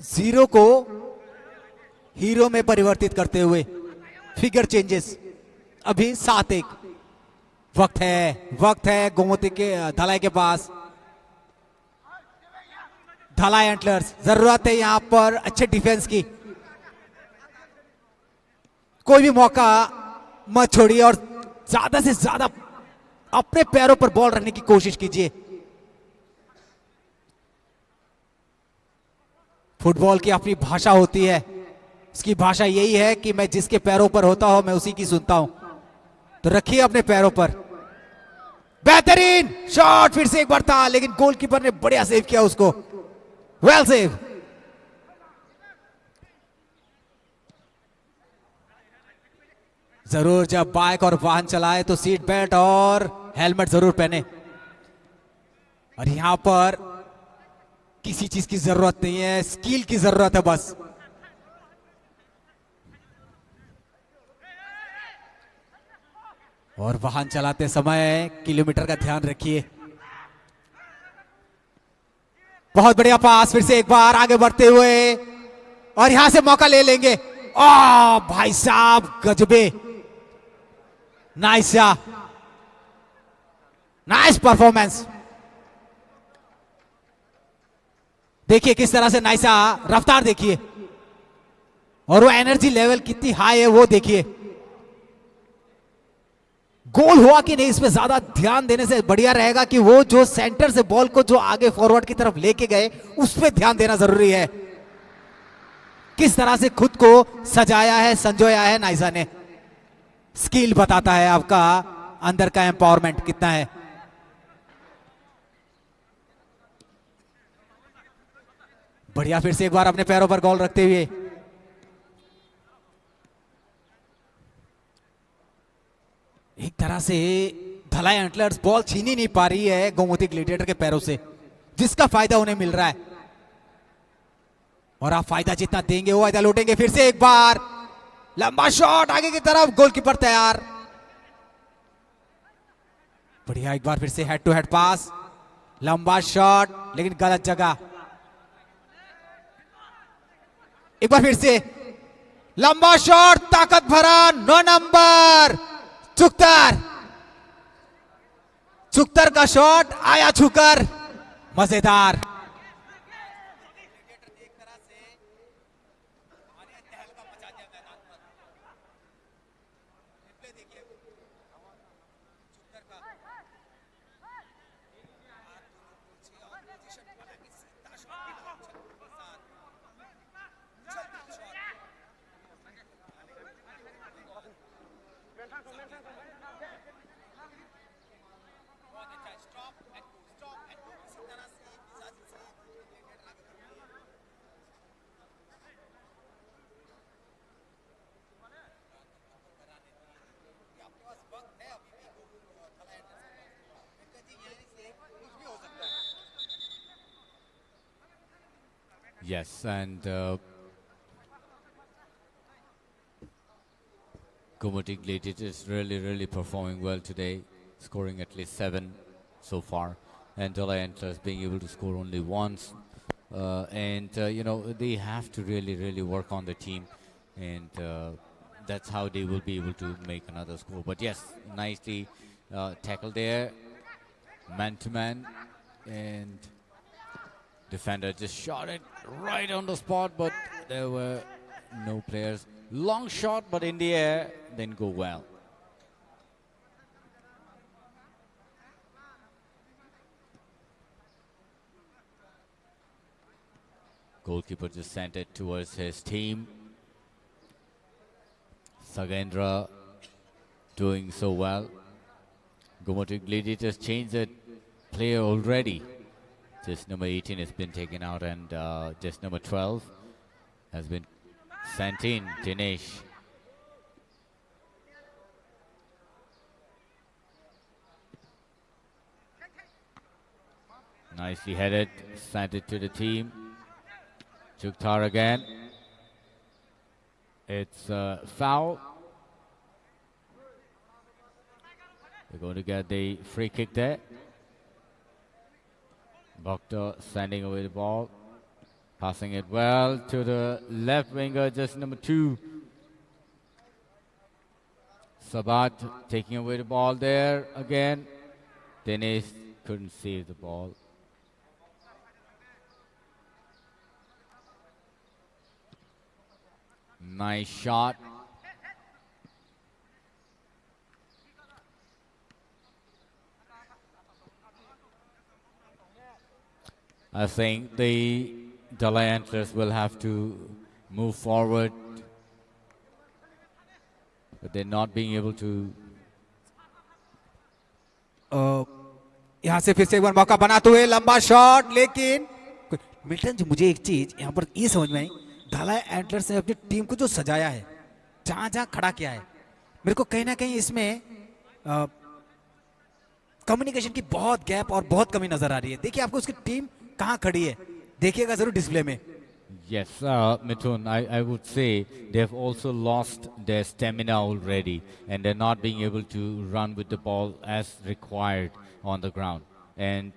जीरो को हीरो में परिवर्तित करते हुए फिगर चेंजेस। अभी 7-1 वक्त है गोमती के धलाई के पास। धलाई एंटलर्स जरूरत है यहां पर अच्छे डिफेंस की। कोई भी मौका मत छोड़िए और ज्यादा से ज्यादा अपने पैरों पर बॉल रखने की कोशिश कीजिए। फुटबॉल की अपनी भाषा होती है, उसकी भाषा यही है कि मैं जिसके पैरों पर होता हूं मैं उसी की सुनता हूं। तो रखिए अपने पैरों पर। बेहतरीन शॉट, फिर से एक बार था लेकिन गोलकीपर ने बढ़िया सेव किया उसको। Well save. जरूर जब बाइक और वाहन चलाए तो सीट बेल्ट और हेलमेट जरूर पहने। और यहां पर किसी चीज की जरूरत नहीं है, स्किल की जरूरत है बस। और वाहन चलाते समय किलोमीटर का ध्यान रखिए। बहुत बढ़िया पास, फिर से एक बार आगे बढ़ते हुए और यहां से मौका ले लेंगे। आ भाई साहब गजबे, नाइस नाइस परफॉर्मेंस। देखिए किस तरह से नाइसा, रफ्तार देखिए और वो एनर्जी लेवल कितनी हाई है वो देखिए। गोल हुआ कि नहीं इसमें ज्यादा ध्यान देने से बढ़िया रहेगा कि वो जो सेंटर से बॉल को जो आगे फॉरवर्ड की तरफ लेके गए उस पर ध्यान देना जरूरी है। किस तरह से खुद को सजाया है, संजोया है नाइसा ने। स्किल बताता है आपका अंदर का एम्पावरमेंट कितना है। बढ़िया, फिर से एक बार अपने पैरों पर गोल रखते हुए। एक तरह से धलाई एंटलर्स बॉल छीन ही नहीं पा रही है गोमती ग्लेडिएटर के पैरों से, जिसका फायदा उन्हें मिल रहा है। और आप फायदा जितना देंगे वो फायदा लौटेंगे। फिर से एक बार लंबा शॉट आगे की तरफ, गोलकीपर तैयार। बढ़िया, एक बार फिर से हेड टू हेड पास, लंबा शॉट लेकिन गलत जगह। एक बार फिर से लंबा शॉट, ताकत भरा 9 नंबर चुकतर। चुकतर का शॉट आया छुकर, मजेदार। Yes, and Gomoty Gladiators really performing well today, scoring at least 7 so far, and Dalai Antlers being able to score only once. You know, they have to really work on the team, and that's how they will be able to make another score. But yes, nicely tackled there, man to man, and defender just shot it right on the spot, but there were no players. Long shot, but in the air, didn't go well. Goalkeeper just sent it towards his team. Sagendra doing so well. Gomoty Gladiators changed the player already. Just number 18 has been taken out, and just number 12 has been sent in, Dinesh. Nicely headed, sent it to the team. Chuktar again. It's foul. They're going to get the free kick there. Bhakta sending away the ball, passing it well to the left winger, just number 2. Sabat taking away the ball there again. Dinesh couldn't save the ball. Nice shot. I think the Dalai Antlers will have to move forward, but they're not being able to. यहाँ से फिर से एक बार मौका बनाते हुए लंबा shot, लेकिन मिल्टन जी मुझे एक चीज यहाँ पर ये समझ में आई, धालाई एंटलर्स ने अपनी टीम को जो सजाया है, जहां जहां खड़ा किया है, मेरे को कहीं ना कहीं इसमें कम्युनिकेशन की बहुत गैप और बहुत कमी नजर आ रही है। देखिए आपको उसकी टीम कहां खड़ी है, देखिएगा जरूर डिस्प्ले में। Yes, Mithun, I would say they've also lost their stamina already, and they're not being able to run with the ball as required on the ground. And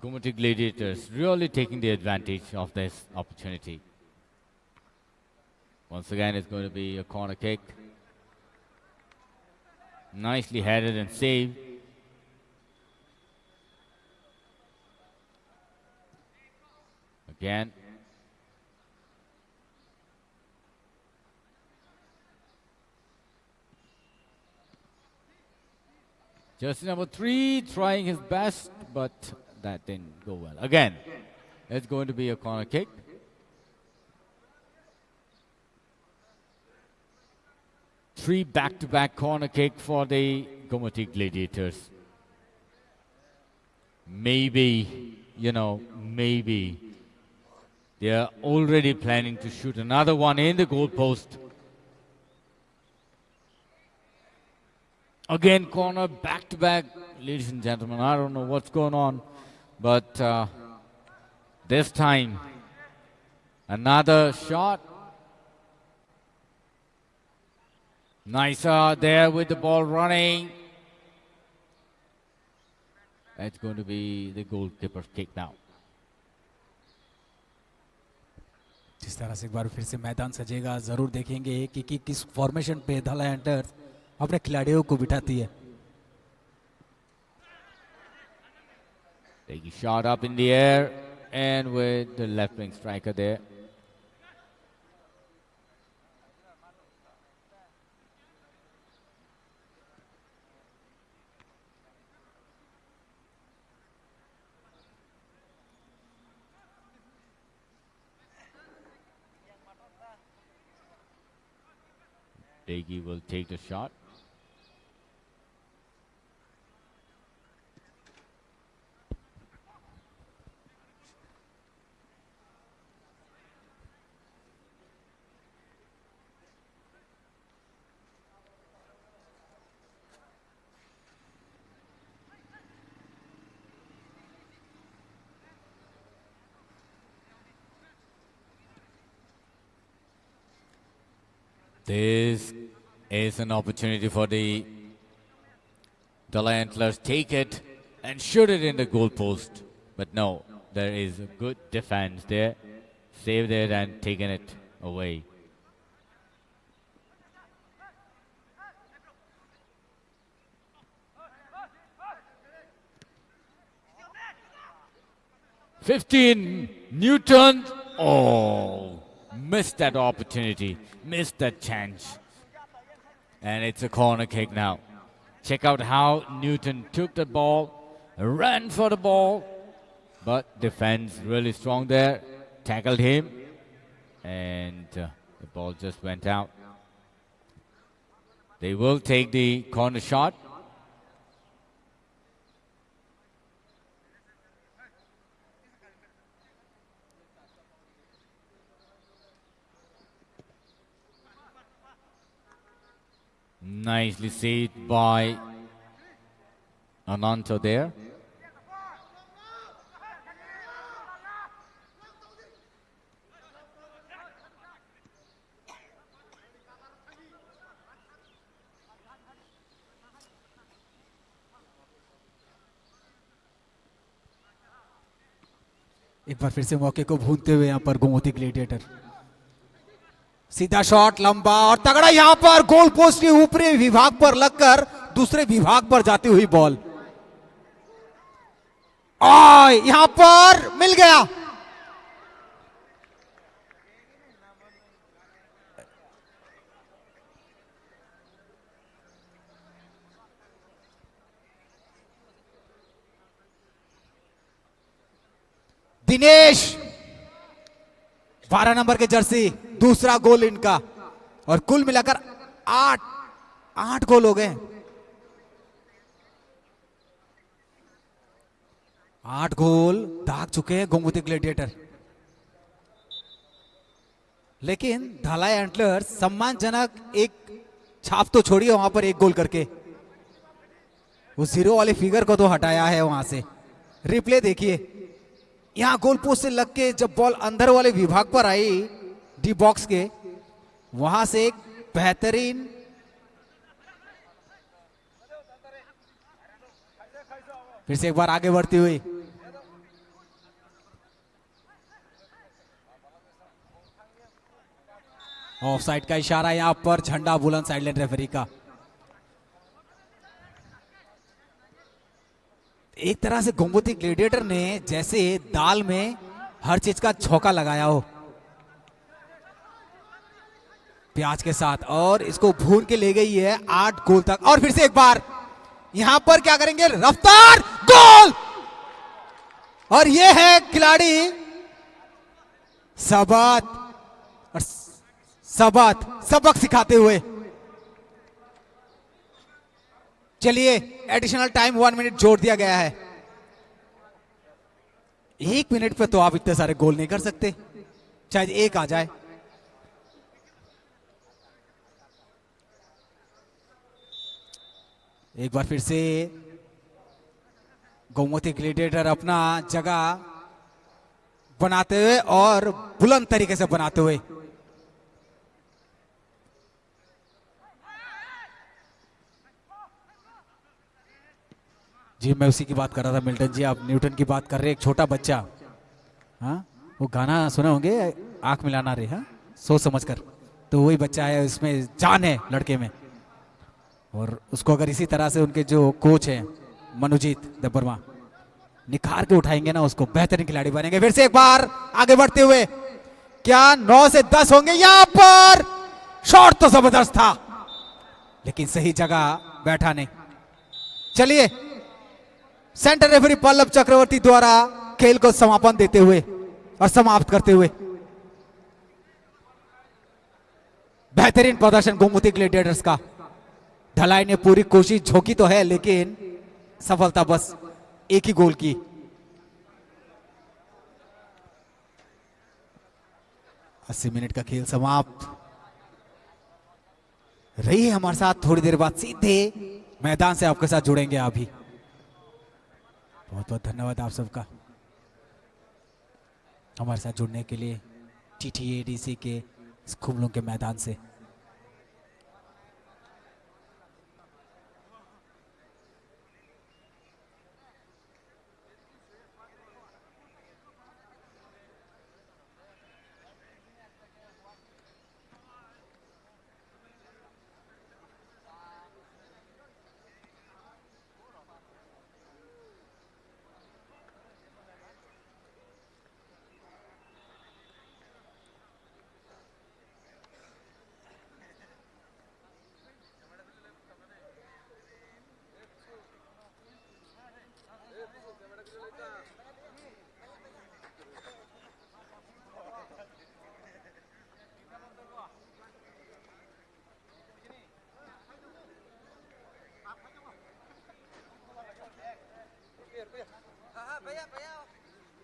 Gumati Gladiators really taking the advantage of this opportunity. Once again, it's going to be a corner kick. Nicely headed and saved. Again. Jersey number 3 trying his best, but that didn't go well. Again, it's going to be a corner kick. Three back-to-back corner kick for the Gumati Gladiators. Maybe, maybe they are already planning to shoot another one in the goal post. Again, corner, back-to-back. Ladies and gentlemen, I don't know what's going on, but this time, another shot. Nicer there with the ball running. That's going to be the goalkeeper's kick now. जिस तरह से एक बार फिर से मैदान सजेगा, जरूर देखेंगे कि किस फॉर्मेशन पे धालाई एंटलर्स अपने खिलाड़ियों को बिठाती है। Taking shot up in the air and with the left wing striker there. Degi will take the shot. This is an opportunity for the Dalai Antlers. Take it and shoot it in the goal post. But no, there is a good defense there. Saved it and taken it away. "15 Newton." Oh, missed that opportunity, missed that chance. And it's a corner kick now. Check out how Newton took the ball, ran for the ball, but defense really strong there, tackled him, and the ball just went out. They will take the corner shot. Nicely saved by Ananto there. एक बार फिर से मौके को भूनते हुए यहाँ पर Gomti gladiator, सीधा शॉट लंबा और तगड़ा, यहां पर गोल पोस्ट के ऊपरी विभाग पर लगकर दूसरे विभाग पर जाती हुई बॉल, और यहां पर मिल गया। दिनेश 12 नंबर के जर्सी, दूसरा गोल इनका, और कुल मिलाकर 8 गोल हो गए। 8 गोल दाग चुके हैं गोमती ग्लैडिएटर। लेकिन धलाई एंटलर्स सम्मानजनक एक छाप तो छोड़िए वहां पर, एक गोल करके वो 0 वाले फिगर को तो हटाया है वहां से। रिप्ले देखिए, यहां गोल पोस्ट से लग के जब बॉल अंदर वाले विभाग पर आई डी बॉक्स के, वहां से एक बेहतरीन फिर से एक बार आगे बढ़ती हुई ऑफ साइड का इशारा, यहां पर झंडा बुलंद साइडलाइन रेफरी का। एक तरह से गोमती ग्लैडिएटर ने जैसे दाल में हर चीज का छौंका लगाया हो प्याज के साथ, और इसको भून के ले गई है 8 गोल तक। और फिर से एक बार यहां पर क्या करेंगे, रफ्तार गोल, और ये है खिलाड़ी सबात, और सबात सबक सिखाते हुए। चलिए एडिशनल टाइम 1 मिनट जोड़ दिया गया है। 1 मिनट पे तो आप इतने सारे गोल नहीं कर सकते, शायद एक आ जाए। एक बार फिर से गोमती ग्लैडिएटर अपना जगह बनाते हुए और बुलंद तरीके से बनाते हुए। जी मैं उसी की बात कर रहा था मिल्टन जी, आप न्यूटन की बात कर रहे हैं। एक छोटा बच्चा, हाँ वो गाना सुने होंगे, आंख मिलाना रे, हाँ सोच समझ कर, तो वही बच्चा है, उसमें जान है लड़के में। और उसको अगर इसी तरह से उनके जो कोच हैं मनुजीत देबबर्मा निखार के उठाएंगे ना, उसको बेहतरीन खिलाड़ी बनेंगे। फिर से एक बार आगे बढ़ते हुए, क्या 9 से 10 होंगे? यहां पर शॉट तो जबरदस्त था, लेकिन सही जगह बैठा नहीं। चलिए सेंटर रेफरी पल्लव चक्रवर्ती द्वारा खेल को समापन देते हुए और समाप्त करते हुए, बेहतरीन प्रदर्शन गोमती ग्लैडिएटर्स का। ढलाई ने पूरी कोशिश झोंकी तो है, लेकिन सफलता बस एक ही गोल की। 80 मिनट का खेल समाप्त। रही है हमारे साथ, थोड़ी देर बाद सीधे मैदान से आपके साथ जुड़ेंगे अभी। बहुत बहुत धन्यवाद आप सबका हमारे साथ जुड़ने के लिए TTADC के इस खुमलों के मैदान से।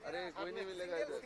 अरे कोई नहीं मिलेगा इधर।